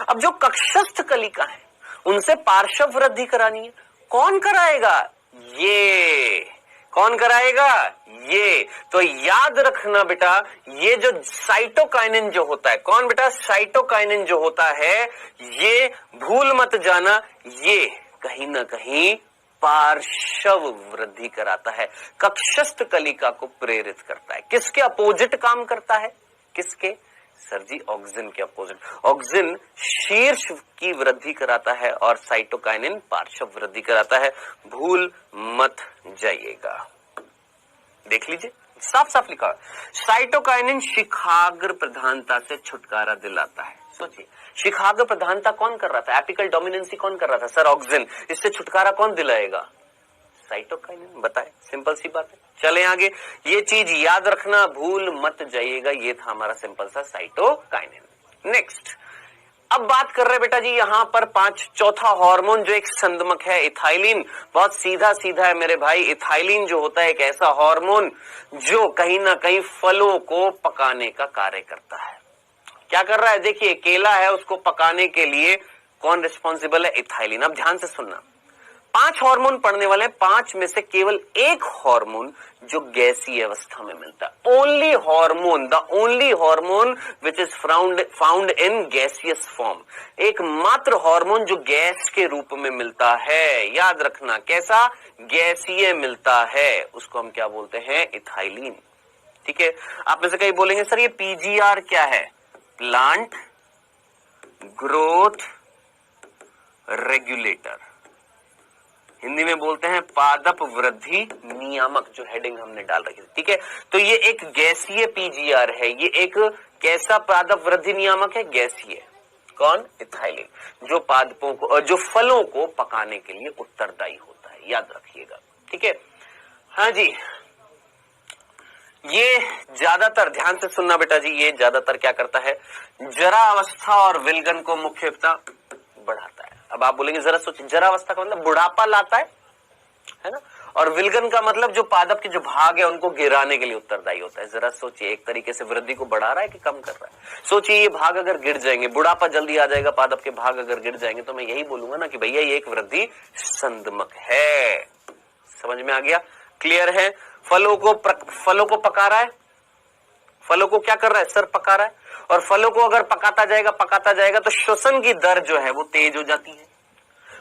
अब जो कक्षस्थ कलिका है उनसे पार्श्व वृद्धि करानी है, कौन कराएगा, ये। कौन कराएगा, ये। तो याद रखना बेटा, ये जो साइटोकाइनिन जो होता है, कौन बेटा, साइटोकाइनिन जो होता है, ये भूल मत जाना, ये कहीं ना कहीं पार्श्व वृद्धि कराता है, कक्षस्थ कलिका को प्रेरित करता है। किसके अपोजिट काम करता है, किसके, सर जी ऑक्सिन के अपोजिट। ऑक्सिन शीर्ष की वृद्धि कराता है और साइटोकाइनिन पार्श्व वृद्धि कराता है, भूल मत जाइएगा। देख लीजिए, साफ साफ लिखा है, साइटोकाइनिन शिखाग्र प्रधानता से छुटकारा दिलाता है। सोचिए, शिखाग्र प्रधानता कौन कर रहा था, एपिकल डोमिनेंसी कौन कर रहा था, सर ऑक्सिन। इससे छुटकारा कौन दिलाएगा, साइटोकाइनिन। बताए, सिंपल सी बात है। चले आगे, ये चीज याद रखना, भूल मत जाइएगा, ये था हमारा सिंपल सा साइटोकाइनिन। नेक्स्ट, अब बात कर रहे बेटा जी यहां पर चौथा हार्मोन जो एक संदमक है, इथाइलिन। बहुत सीधा सीधा है मेरे भाई, इथाइलिन जो होता है एक ऐसा हार्मोन जो कहीं ना कहीं फलों को पकाने का कार्य करता है। क्या कर रहा है, देखिए केला है, उसको पकाने के लिए कौन रिस्पॉन्सिबल है, इथाइलिन। अब ध्यान से सुनना, 5 हार्मोन पढ़ने वाले, 5 में से केवल एक हार्मोन जो गैसीय अवस्था में मिलता है। Only hormone which is found in gaseous form. एकमात्र हार्मोन जो गैस के रूप में मिलता है, याद रखना, कैसा, गैसीय मिलता है, उसको हम क्या बोलते हैं, इथाइलिन। ठीक है, आप में से कई बोलेंगे सर ये पीजीआर क्या है, प्लांट ग्रोथ रेगुलेटर, हिंदी में बोलते हैं पादप वृद्धि नियामक, जो हेडिंग हमने डाल रखी है। ठीक है, तो ये एक गैसीय पीजीआर है, ये एक कैसा पादप वृद्धि नियामक है, गैसीय। कौन, इथाइलिन, जो पादपों को, जो फलों को पकाने के लिए उत्तरदायी होता है, याद रखिएगा। ठीक है, हाँ जी, ये ज्यादातर ध्यान से सुनना बेटा जी, ये ज्यादातर क्या करता है, जरा अवस्था और विलगन को मुख्यतः बढ़ाता है। अब आप बोलेंगे जरा सोचिए, जरा अवस्था का मतलब बुढ़ापा लाता है ना, और विलगन का मतलब जो पादप के जो भाग है उनको गिराने के लिए उत्तरदायी होता है। जरा सोचिए, एक तरीके से वृद्धि को बढ़ा रहा है कि कम कर रहा है। सोचिए ये भाग अगर गिर जाएंगे, बुढ़ापा जल्दी आ जाएगा, पादप के भाग अगर गिर जाएंगे, तो मैं यही बोलूंगा ना कि भैया ये एक वृद्धि संदमक है। समझ में आ गया, क्लियर है। फलों को पका रहा है, फलों को क्या कर रहा है सर, पका रहा है, और फलों को अगर पकाता जाएगा तो श्वसन की दर जो है वो तेज हो जाती है।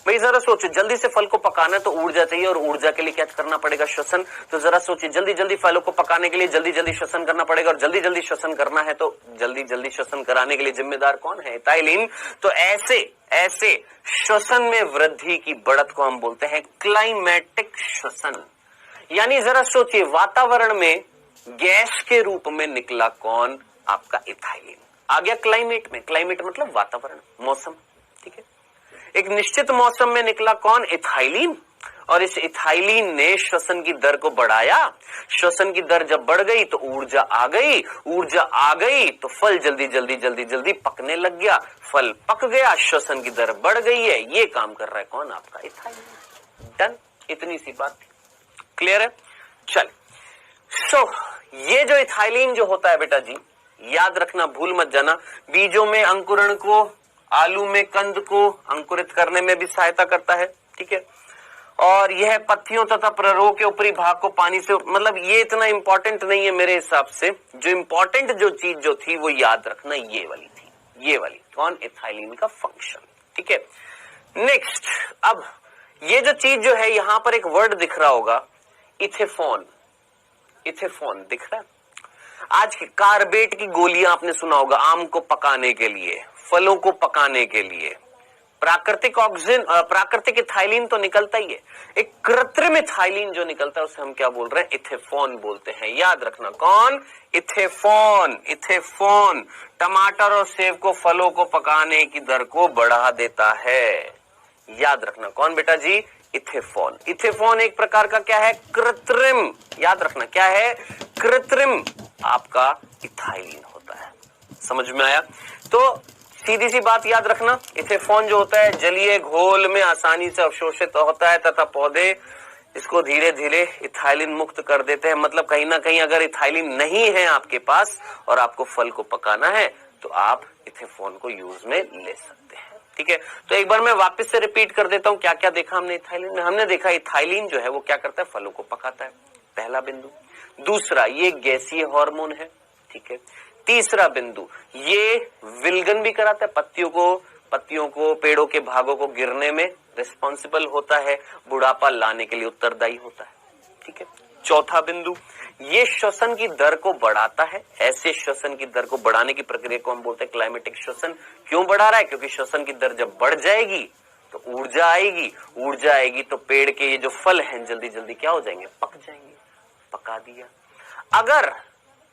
भाई जरा सोचो, जल्दी से फल को पकाना है तो ऊर्जा चाहिए, और ऊर्जा के लिए क्या करना पड़ेगा, श्वसन। तो जरा सोचिए, जल्दी जल्दी फलों को पकाने के लिए जल्दी जल्दी श्वसन करना पड़ेगा, और जल्दी जल्दी श्वसन करना है तो जल्दी जल्दी श्वसन कराने के लिए जिम्मेदार कौन है, इथाइलिन। तो ऐसे श्वसन में वृद्धि की बढ़त को हम बोलते हैं क्लाइमेटिक श्वसन। यानी जरा सोचिए, वातावरण में गैस के रूप में निकला कौन, आपका इथाइलिन। आ गया क्लाइमेट में, क्लाइमेट मतलब वातावरण, मौसम। ठीक है, एक निश्चित मौसम में निकला कौन, इथाइलिन, और इस इथाइलिन ने श्वसन की दर को बढ़ाया। श्वसन की दर जब बढ़ गई तो ऊर्जा आ गई तो फल जल्दी जल्दी पकने लग गया, फल पक गया, श्वसन की दर बढ़ गई है। ये काम कर रहा है कौन, आपका इथाइलिन। डन, इतनी सी बात, क्लियर है। चल, ये जो इथाइलिन जो होता है बेटा जी, याद रखना, भूल मत जाना, बीजों में अंकुरण को, आलू में कंद को अंकुरित करने में भी सहायता करता है। ठीक है, और यह पत्तियों तथा प्ररोह के ऊपरी भाग को पानी से, मतलब ये इतना इंपॉर्टेंट नहीं है मेरे हिसाब से। जो इंपॉर्टेंट जो चीज जो थी वो याद रखना ये वाली थी, ये वाली, कौन, इथाइलिन का फंक्शन। ठीक है, नेक्स्ट, अब ये जो चीज जो है, यहां पर एक वर्ड दिख रहा होगा, इथेफॉन। इथेफॉन दिख रहा है। आज की कार्बेट की गोलियां आपने सुना होगा, आम को पकाने के लिए, फलों को पकाने के लिए। प्राकृतिक ऑक्सीजन, प्राकृतिक इथाइलिन तो निकलता ही है, एक कृत्रिम इथाइलिन जो निकलता है उसे हम क्या बोल रहे हैं, इथेफॉन बोलते हैं। याद रखना, कौन, इथेफॉन। इथेफॉन टमाटर और सेब को, फलों को पकाने की दर को बढ़ा देता है। याद रखना, कौन बेटा जी, इथेफॉन। इथेफॉन एक प्रकार का क्या है, कृत्रिम, याद रखना क्या है, कृत्रिम आपका इथाइलिन होता है। समझ में आया। तो सीधी सी बात याद रखना, इथेफॉन जो होता है जलीय घोल में आसानी से अवशोषित होता है तथा पौधे इसको धीरे धीरे इथाइलिन मुक्त कर देते हैं। मतलब कहीं ना कहीं अगर इथाइलिन नहीं है आपके पास और आपको फल को पकाना है तो आप इथेफॉन को यूज में ले सकते हैं। ठीक है, तो एक बार मैं वापस से रिपीट कर देता हूं, क्या क्या देखा हमने इथाइलिन में। हमने देखा इथाइलिन जो है वो क्या करता है, फलों को पकाता है, पहला बिंदु। दूसरा, ये गैसीय हार्मोन है। ठीक है, तीसरा बिंदु, ये विलगन भी कराता है, पत्तियों को, पेड़ों के भागों को गिरने में रिस्पॉन्सिबल होता है, बुढ़ापा लाने के लिए उत्तरदायी होता है। ठीक है, चौथा बिंदु, ये श्वसन की दर को बढ़ाता है। ऐसे श्वसन की दर को बढ़ाने की प्रक्रिया को हम बोलते हैं क्लाइमेटिक श्वसन। क्यों बढ़ा रहा है, क्योंकि श्वसन की दर जब बढ़ जाएगी तो ऊर्जा आएगी तो पेड़ के ये जो फल हैं जल्दी जल्दी क्या हो जाएंगे, पक जाएंगे। पका दिया।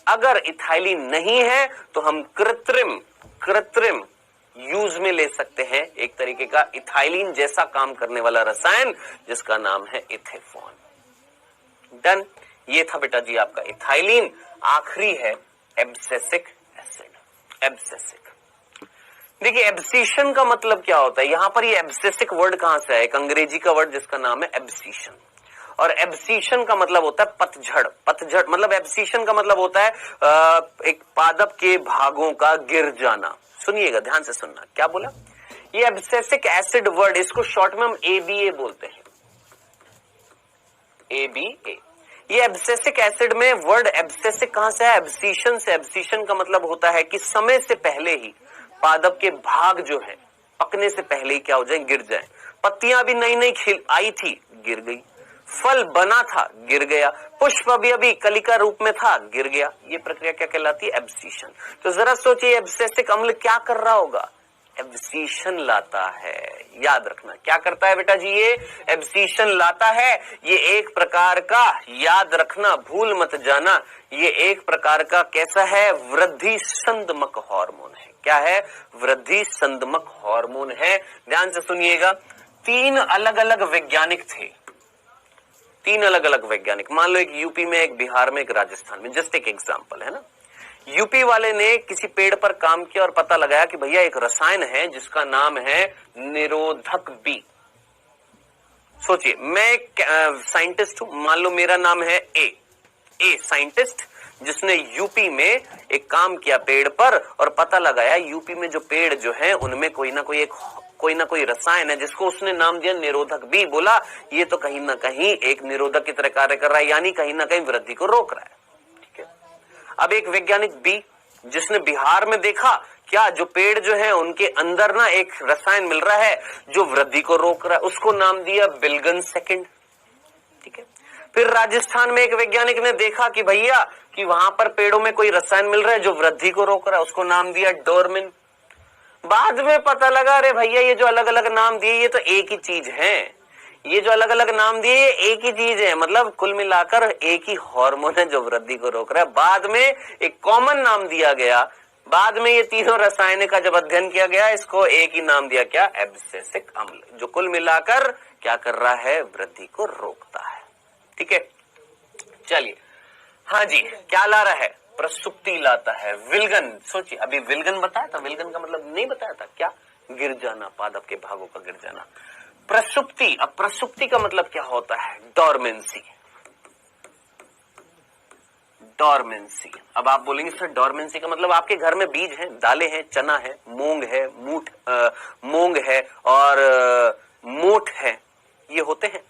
अगर इथाइलिन नहीं है तो हम कृत्रिम यूज में ले सकते हैं, एक तरीके का इथाइलिन जैसा काम करने वाला रसायन जिसका नाम है इथेफॉन। डन, ये था बेटा जी आपका इथाइलिन। आखिरी है एब्सेसिक एसिड। एब्सेसिक, देखिए एब्सिशन का मतलब क्या होता है, यहां पर ये एब्सेसिक वर्ड कहां से है, एक अंग्रेजी का वर्ड जिसका नाम है एब्सिशन। और एब्सिशन का मतलब होता है पतझड़। पतझड़ मतलब एब्सिशन का मतलब होता है एक पादप के भागों का गिर जाना। सुनिएगा, ध्यान से सुनना, क्या बोला, ये एब्सेसिक एसिड वर्ड, इसको शॉर्ट में हम ABA बोलते हैं, ABA। ये एब्सेसिक एसिड में वर्ड एब्सेसिक कहां से है, एब्सिशन से। एब्सिशन का मतलब होता है कि समय से पहले ही पादप के भाग जो है पकने से पहले ही क्या हो जाए, गिर जाए। पत्तियां भी नई नई खिल आई थी, गिर गई। फल बना था, गिर गया। पुष्प अभी अभी कलिका रूप में था, गिर गया। ये प्रक्रिया क्या कहलाती है, एब्सिशन। तो जरा सोचिए एब्सेसिक अम्ल क्या कर रहा होगा, एब्सिशन लाता है। याद रखना, क्या करता है बेटा जी, ये एब्सिशन लाता है। ये एक प्रकार का, याद रखना, भूल मत जाना, ये एक प्रकार का कैसा है, वृद्धि संदमक हार्मोन है। क्या है, वृद्धि संदमक हार्मोन है। ध्यान से सुनिएगा, 3 अलग अलग वैज्ञानिक थे, 3 अलग अलग वैज्ञानिक। मान लो एक यूपी में, एक बिहार में, एक राजस्थान में, जस्ट एक एग्जांपल है ना। यूपी वाले ने किसी पेड़ पर काम किया और पता लगाया कि भैया एक रसायन है जिसका नाम है निरोधक बी। सोचिए, मैं एक साइंटिस्ट हूं, मान लो मेरा नाम है ए साइंटिस्ट, जिसने यूपी में एक काम किया पेड़ पर और पता लगाया यूपी में जो पेड़ जो है उनमें कोई ना कोई रसायन है जिसको उसने नाम दिया निरोधक बी। बोला ये तो कहीं ना कहीं एक निरोधक की तरह कार्य कर रहा है, यानी कहीं ना कहीं वृद्धि को रोक रहा है। अब एक वैज्ञानिक बी जिसने बिहार में देखा क्या, जो पेड़ जो है उनके अंदर ना एक रसायन मिल रहा है जो वृद्धि को रोक रहा है, उसको नाम दिया बिल्गन सेकंड। ठीक है, फिर राजस्थान में एक वैज्ञानिक ने देखा कि भैया कि वहां पर पेड़ों में कोई रसायन मिल रहा है जो वृद्धि को रोक रहा है, उसको नाम दिया डोरमिन। बाद में पता लगा अरे भैया ये जो अलग अलग नाम दिए ये तो एक ही चीज है, ये जो अलग अलग नाम दिए ये एक ही चीज है, मतलब कुल मिलाकर एक ही हार्मोन है जो वृद्धि को रोक रहा है। बाद में एक कॉमन नाम दिया गया, बाद में ये तीनों रसायन का जब अध्ययन किया गया इसको एक ही नाम दिया, क्या, एब्सेसिक अम्ल, जो कुल मिलाकर क्या कर रहा है, वृद्धि को रोकता है। ठीक है, चलिए, हाँ जी, क्या ला रहा है, प्रसुप्ति लाता है। विल्गन, सोचिए अभी विल्गन बताया था, विल्गन का मतलब नहीं बताया था, क्या, गिर जाना, पादप के भागों का गिर जाना। प्रसुप्ति, अब प्रसुप्ति का मतलब क्या होता है, डोरमेंसी। डोरमेंसी, अब आप बोलेंगे सर डोरमेंसी का मतलब आपके घर में बीज हैं, दालें हैं, चना है, मूंग है, मूंग है और मोठ है, ये होते हैं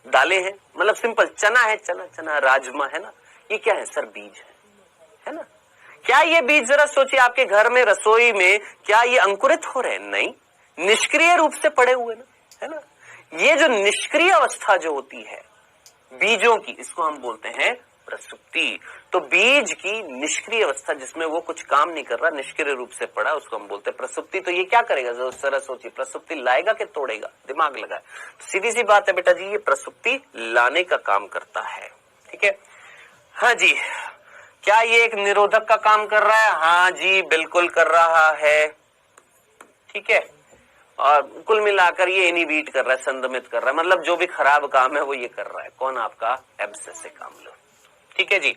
दालें हैं, मतलब सिंपल चना है, चना राजमा है ना, ये क्या है सर, बीज है ना। क्या ये बीज, जरा सोचिए आपके घर में रसोई में क्या ये अंकुरित हो रहे हैं, नहीं, निष्क्रिय रूप से पड़े हुए ना, है ना। ये जो निष्क्रिय अवस्था जो होती है बीजों की, इसको हम बोलते हैं प्रसुप्ति। तो बीज की निष्क्रिय अवस्था जिसमें वो कुछ काम नहीं कर रहा, निष्क्रिय रूप से पड़ा, उसको हम बोलते हैं प्रसुप्ति। तो ये क्या करेगा, जरा सोचिए, प्रसुप्ति लाएगा कि तोड़ेगा, दिमाग लगाए। तो सीधी सी बात है बेटा जी, ये प्रसुप्ति लाने का काम करता है। ठीक है, हाँ जी, क्या ये एक निरोधक का काम कर रहा है, हाँ जी बिल्कुल कर रहा है। ठीक है, और कुल मिलाकर ये इनहिबिट कर रहा है, संदमित कर रहा है, मतलब जो भी खराब काम है वो ये कर रहा है, कौन, आपका एब्सेसिक अम्ल। ठीक है जी,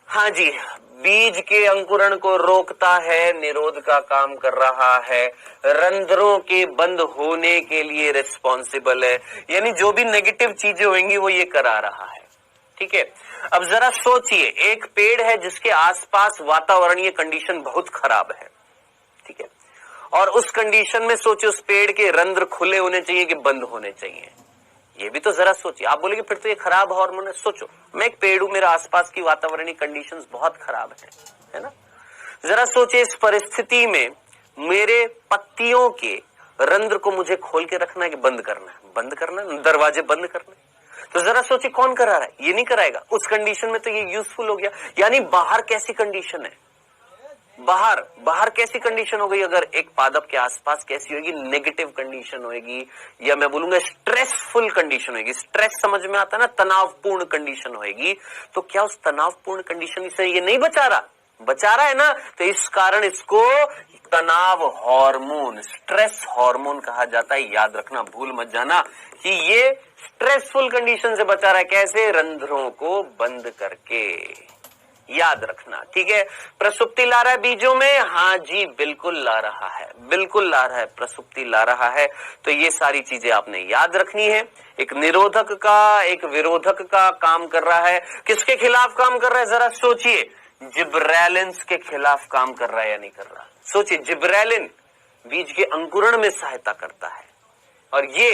हाँ जी, बीज के अंकुरण को रोकता है, निरोध का काम कर रहा है, रंध्रों के बंद होने के लिए रिस्पॉन्सिबल है, यानी जो भी नेगेटिव चीजें होंगी वो ये करा रहा है। ठीक है, अब जरा सोचिए, एक पेड़ है जिसके आसपास वातावरणीय कंडीशन बहुत खराब है, ठीक है, और उस कंडीशन में सोचिए उस पेड़ के रंध्र खुले होने चाहिए कि बंद होने चाहिए, ये भी तो जरा सोचिए। आप बोलेंगे फिर तो ये खराब हार्मोन है, सोचो मैं एक पेड़ हूं, मेरा आसपास की वातावरणीय कंडीशंस बहुत खराब है ना। जरा सोचिए इस परिस्थिति में मेरे पत्तियों के रंध्र को मुझे खोल के रखना है कि बंद करना है, बंद करना है, दरवाजे बंद करना है। तो जरा सोचिए कौन करा रहा है, ये नहीं कराएगा। उस कंडीशन में तो ये यूजफुल हो गया, यानी बाहर कैसी कंडीशन है, बाहर कैसी कंडीशन हो गई, अगर एक पादप के आसपास कैसी होगी, नेगेटिव कंडीशन होगी, या मैं बोलूंगा स्ट्रेसफुल कंडीशन होगी। स्ट्रेस समझ में आता है ना, तनावपूर्ण कंडीशन होगी। तो क्या उस तनावपूर्ण कंडीशन से ये नहीं बचा रहा है ना, तो इस कारण इसको तनाव हार्मोन, स्ट्रेस हार्मोन कहा जाता है। याद रखना, भूल मत जाना कि ये स्ट्रेसफुल कंडीशन से बचा रहा है। कैसे? रंध्रों को बंद करके। याद रखना, ठीक है। प्रसुप्ति ला रहा है बीजों में, हाँ जी बिल्कुल ला रहा है, बिल्कुल ला रहा है, प्रसुप्ति ला रहा है। तो ये सारी चीजें आपने याद रखनी है। एक निरोधक का, एक विरोधक का काम कर रहा है। किसके खिलाफ काम कर रहा है? जरा सोचिए, जिब्रेलिन के खिलाफ काम कर रहा है या नहीं कर रहा? सोचिए, जिब्रेलिन बीज के अंकुरण में सहायता करता है और ये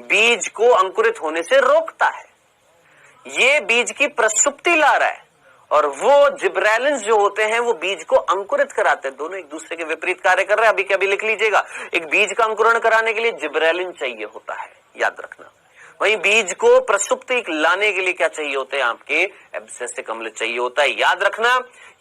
बीज को अंकुरित होने से रोकता है। ये बीज की प्रसुप्ति ला रहा है और वो जिब्रेलिन्स जो होते हैं वो बीज को अंकुरित कराते हैं। दोनों एक दूसरे के विपरीत कार्य कर रहे हैं। अभी क्या, अभी लिख लीजिएगा, एक बीज का अंकुरण कराने के लिए जिब्रेलिन चाहिए होता है, याद रखना। वहीं बीज को प्रसुप्ति लाने के लिए क्या चाहिए होते हैं? आपके एब्सिसिक अम्ल चाहिए होता है। याद रखना,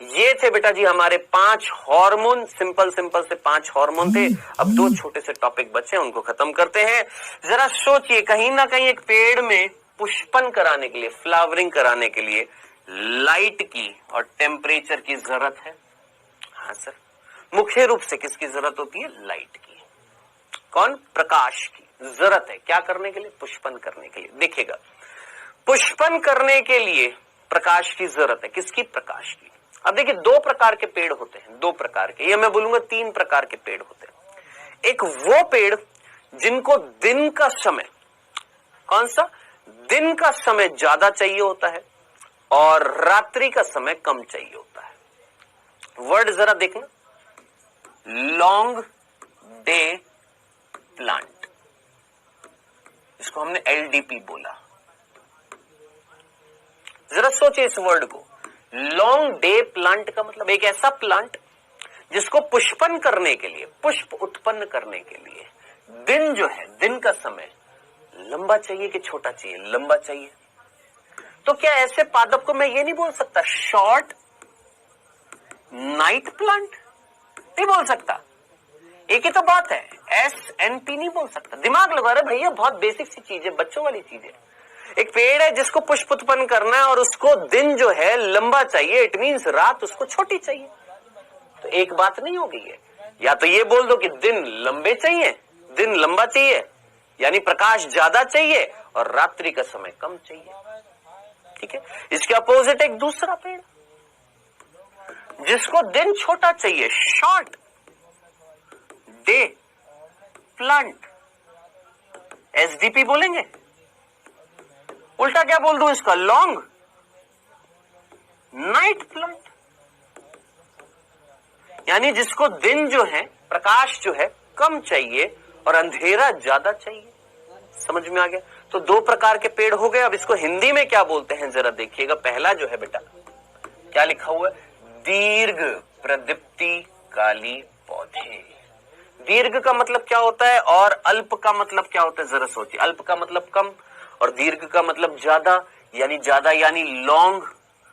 ये थे बेटा जी हमारे 5 हार्मोन। सिंपल सिंपल से 5 हार्मोन थे। अब 2 छोटे से टॉपिक बचे, उनको खत्म करते हैं। जरा सोचिए, कहीं ना कहीं एक पेड़ में पुष्पन कराने के लिए, फ्लावरिंग कराने के लिए लाइट की और टेम्परेचर की जरूरत है। हाँ सर, मुख्य रूप से किसकी जरूरत होती है? लाइट की। कौन? प्रकाश की जरूरत है। क्या करने के लिए? पुष्पन करने के लिए। देखिएगा, पुष्पन करने के लिए प्रकाश की जरूरत है। किसकी? प्रकाश की। अब देखिए, 2 प्रकार के पेड़ होते हैं, 2 प्रकार के, या मैं बोलूंगा 3 प्रकार के पेड़ होते हैं। एक वो पेड़ जिनको दिन का समय, कौन सा? दिन का समय ज्यादा चाहिए होता है और रात्रि का समय कम चाहिए होता है। वर्ड जरा देखना, लॉन्ग डे प्लांट, इसको हमने एलडीपी बोला। जरा सोचिए इस वर्ड को। लॉन्ग डे प्लांट का मतलब एक ऐसा प्लांट जिसको पुष्पन करने के लिए, पुष्प उत्पन्न करने के लिए दिन जो है, दिन का समय लंबा चाहिए कि छोटा चाहिए? लंबा चाहिए। तो क्या ऐसे पादप को मैं ये नहीं बोल सकता शॉर्ट नाइट प्लांट? नहीं बोल सकता। एक ही तो बात है, SNP नहीं बोल सकता। दिमाग लगा रहे भैया, बहुत बेसिक सी चीज है, बच्चों वाली चीज है। एक पेड़ है जिसको पुष्प उत्पन्न करना है और उसको दिन जो है लंबा चाहिए, इट मीन्स रात उसको छोटी चाहिए। तो एक बात नहीं हो गई है। या तो ये बोल दो कि दिन लंबे चाहिए, दिन लंबा चाहिए यानी प्रकाश ज्यादा चाहिए और रात्रि का समय कम चाहिए। ठीक है। इसके अपोजिट एक दूसरा पेड़ जिसको दिन छोटा चाहिए, शॉर्ट डे प्लांट, SDP बोलेंगे। उल्टा क्या बोल दूं इसका? लॉन्ग नाइट प्लांट, यानी जिसको दिन जो है, प्रकाश जो है कम चाहिए और अंधेरा ज्यादा चाहिए। समझ में आ गया? तो 2 प्रकार के पेड़ हो गए। अब इसको हिंदी में क्या बोलते हैं जरा देखिएगा। पहला जो है बेटा, क्या लिखा हुआ है? दीर्घ प्रदीप्ति काली पौधे। दीर्घ का मतलब क्या होता है और अल्प का मतलब क्या होता है? जरा सोचिए। अल्प का मतलब कम और दीर्घ का मतलब ज्यादा, यानी लॉन्ग,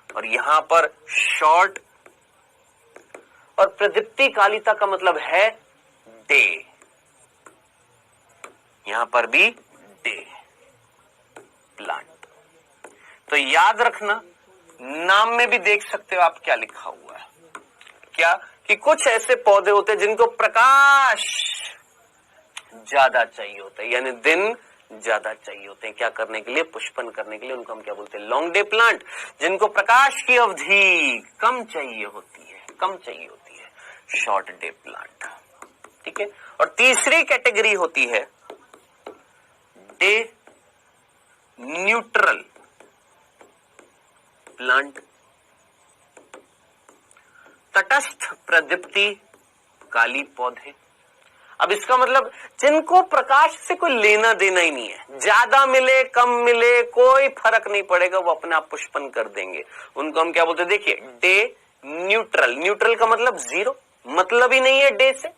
और यहां पर शॉर्ट। और प्रदीप्ति कालिता का मतलब है डे, यहां पर भी डे प्लांट। तो याद रखना, नाम में भी देख सकते हो आप क्या लिखा हुआ है। क्या? कि कुछ ऐसे पौधे होते हैं जिनको प्रकाश ज्यादा चाहिए होता है, यानी दिन ज्यादा चाहिए होते हैं। क्या करने के लिए? पुष्पन करने के लिए। उनको हम क्या बोलते हैं? Long day plant. जिनको प्रकाश की अवधि कम चाहिए होती है, शॉर्ट डे प्लांट। ठीक है। और तीसरी कैटेगरी होती है डे न्यूट्रल प्लांट, तटस्थ प्रदीप्ति काली पौधे। अब इसका मतलब जिनको प्रकाश से कोई लेना देना ही नहीं है, ज्यादा मिले कम मिले कोई फर्क नहीं पड़ेगा, वो अपने आप पुष्पन कर देंगे। उनको हम क्या बोलते हैं? देखिए, डे न्यूट्रल। न्यूट्रल का मतलब 0, मतलब ही नहीं है डे से,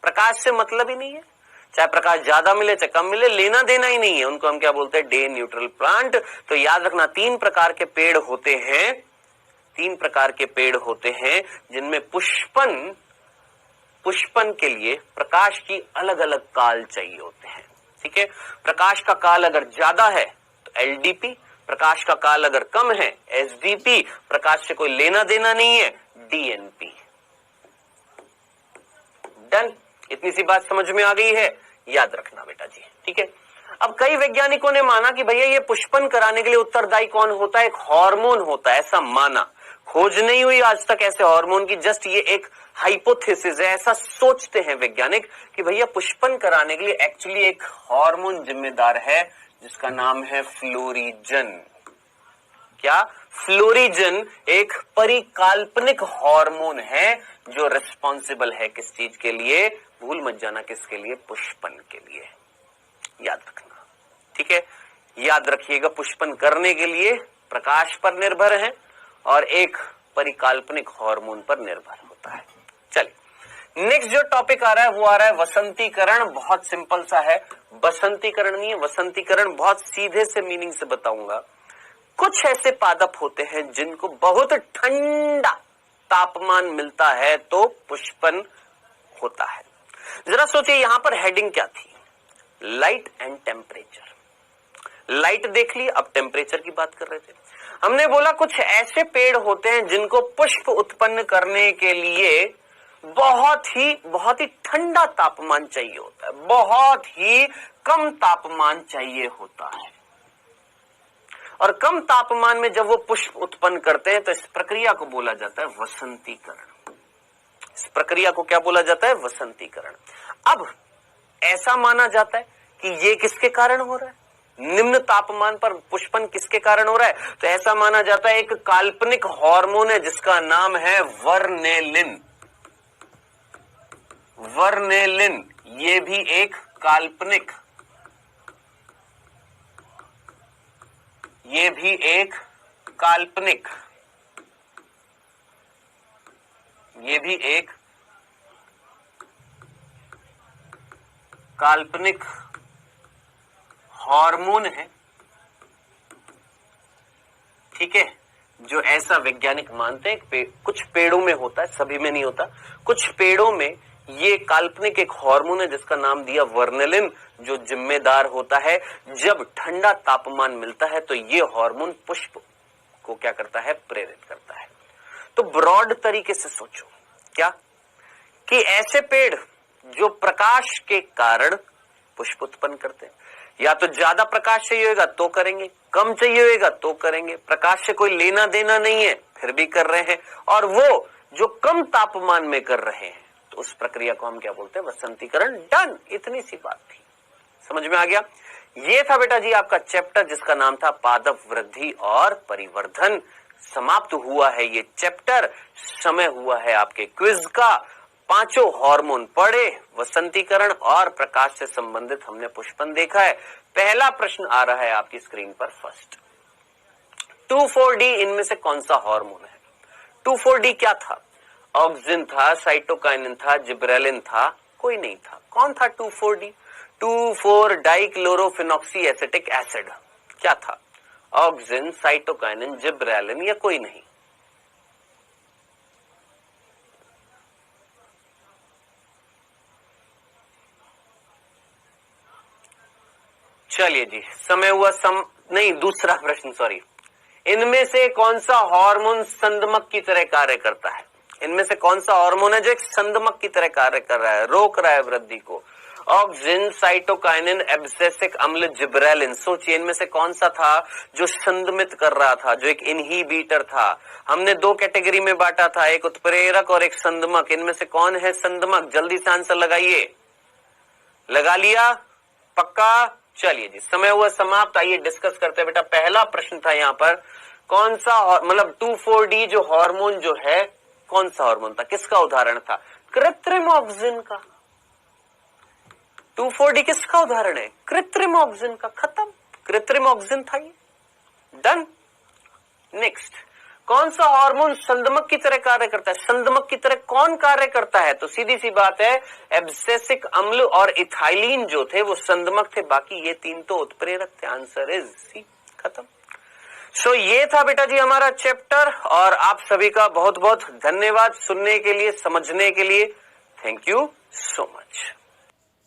प्रकाश से मतलब ही नहीं है। चाहे प्रकाश ज्यादा मिले चाहे कम मिले, लेना देना ही नहीं है। उनको हम क्या बोलते हैं? Day neutral plant. तो याद रखना, 3 प्रकार के पेड़ होते हैं, 3 प्रकार के पेड़ होते हैं जिनमें पुष्पन के लिए प्रकाश की अलग अलग काल चाहिए होते हैं। ठीक है। प्रकाश का काल अगर ज्यादा है तो LDP, प्रकाश का काल अगर कम है SDP, प्रकाश से कोई लेना देना नहीं है DNP। डन, इतनी सी बात समझ में आ गई है, याद रखना बेटा जी, ठीक है। अब कई वैज्ञानिकों ने माना कि भैया ये पुष्पन कराने के लिए उत्तरदायी कौन होता है, एक हार्मोन होता है, ऐसा माना। खोज नहीं हुई आज तक ऐसे हार्मोन की, जस्ट ये एक हाइपोथेसिस है, ऐसा सोचते हैं वैज्ञानिक कि भैया पुष्पन कराने के लिए एक्चुअली एक हार्मोन जिम्मेदार है जिसका नाम है फ्लोरिजन। क्या? फ्लोरिजन एक परिकाल्पनिक हार्मोन है जो रिस्पॉन्सिबल है किस चीज के लिए, भूल मत जाना, किसके लिए? पुष्पन के लिए, याद रखना, ठीक है। याद रखिएगा, पुष्पन करने के लिए प्रकाश पर निर्भर है और एक परिकाल्पनिक हार्मोन पर निर्भर होता है। चलिए नेक्स्ट जो टॉपिक आ रहा है वो आ रहा है वसंतीकरण। बहुत सिंपल सा है, बसंतीकरण नहीं है, वसंतीकरण। बहुत सीधे से मीनिंग से बताऊंगा। कुछ ऐसे पादप होते हैं जिनको बहुत ठंडा तापमान मिलता है तो पुष्पन होता है। जरा सोचिए यहां पर हेडिंग क्या थी, लाइट एंड टेम्परेचर। लाइट देख ली, अब टेम्परेचर की बात कर रहे थे। हमने बोला कुछ ऐसे पेड़ होते हैं जिनको पुष्प उत्पन्न करने के लिए बहुत ही ठंडा तापमान चाहिए होता है, बहुत ही कम तापमान चाहिए होता है। और कम तापमान में जब वो पुष्प उत्पन्न करते हैं तो इस प्रक्रिया को बोला जाता है वसंतीकरण। इस प्रक्रिया को क्या बोला जाता है? वसंतीकरण। अब ऐसा माना जाता है कि ये किसके कारण हो रहा है, निम्न तापमान पर पुष्पन किसके कारण हो रहा है? तो ऐसा माना जाता है एक काल्पनिक हार्मोन है जिसका नाम है वर्नेलिन। वर्नेलिन ये भी एक काल्पनिक, ये भी एक काल्पनिक, ये भी एक काल्पनिक हार्मोन है, ठीक है, जो ऐसा वैज्ञानिक मानते हैं। कुछ पेड़ों में होता है, सभी में नहीं होता। कुछ पेड़ों में ये काल्पनिक एक हार्मोन है जिसका नाम दिया वर्नेलिन, जो जिम्मेदार होता है जब ठंडा तापमान मिलता है तो ये हार्मोन पुष्प को क्या करता है? प्रेरित करता है। तो ब्रॉड तरीके से सोचो क्या कि ऐसे पेड़ जो प्रकाश के कारण पुष्प उत्पन्न करते हैं, या तो ज्यादा प्रकाश चाहिए होगा तो करेंगे, कम चाहिए होगा तो करेंगे, प्रकाश से कोई लेना देना नहीं है फिर भी कर रहे हैं, और वो जो कम तापमान में कर रहे हैं तो उस प्रक्रिया को हम क्या बोलते हैं? वसंतीकरण। डन, इतनी सी बात थी, समझ में आ गया। ये था बेटा जी आपका चैप्टर जिसका नाम था पादप वृद्धि और परिवर्धन। समाप्त हुआ है ये चैप्टर, समय हुआ है आपके क्विज का। पांचों हार्मोन पढ़े, वसंतीकरण और प्रकाश से संबंधित हमने पुष्पन देखा है। पहला प्रश्न आ रहा है आपकी स्क्रीन पर, फर्स्ट 2,4-D इनमें से कौन सा हार्मोन है? 2,4-D क्या था? ऑक्सिन था, साइटोकाइनिन था, जिब्रेलिन था, कोई नहीं था। कौन था 2,4-D? Dichlorophenoxy acetic acid. क्या था? ऑक्सिन, साइटोकाइनिन, जिब्रेलिन, या कोई नहीं? चलिए जी, समय हुआ नहीं, दूसरा प्रश्न, सॉरी। इनमें से कौन सा हार्मोन संदमक की तरह कार्य करता है? इनमें से कौन सा हार्मोन है जो एक संदमक की तरह कार्य कर रहा है, रोक रहा है वृद्धि को? ऑक्सिन, साइटोकाइनिन, एब्सिसिक अम्ल, जिब्रेलिन। सोचिए इनमें से कौन सा था जो संदमित कर रहा था, जो एक इनहिबिटर था? हमने दो कैटेगरी में बांटा था, एक उत्प्रेरक और एक संदमक। इनमें से कौन है संदमक? जल्दी से आंसर लगाइए। लगा लिया? पक्का? चलिए जी, समय हुआ समाप्त। आइए डिस्कस करते हैं बेटा। पहला प्रश्न था यहाँ पर, कौन सा मतलब 2,4-D जो हार्मोन जो है कौन सा हार्मोन था, किसका उदाहरण था? कृत्रिम ऑक्सिन का। 2,4-D किसका उदाहरण है? कृत्रिम ऑक्सिन का। खत्म, कृत्रिम ऑक्सिन था ये। डन। नेक्स्ट, कौन सा हार्मोन संदमक की तरह कार्य करता है? संदमक की तरह कौन कार्य करता है? तो सीधी सी बात है, एब्सिसिक अम्ल और इथाइलिन जो थे वो संदमक थे, बाकी ये तीन तो उत्प्रेरक थे। Answer is C. खत्म। सो ये था बेटा जी हमारा चैप्टर, और आप सभी का बहुत बहुत धन्यवाद सुनने के लिए, समझने के लिए। Thank you so much.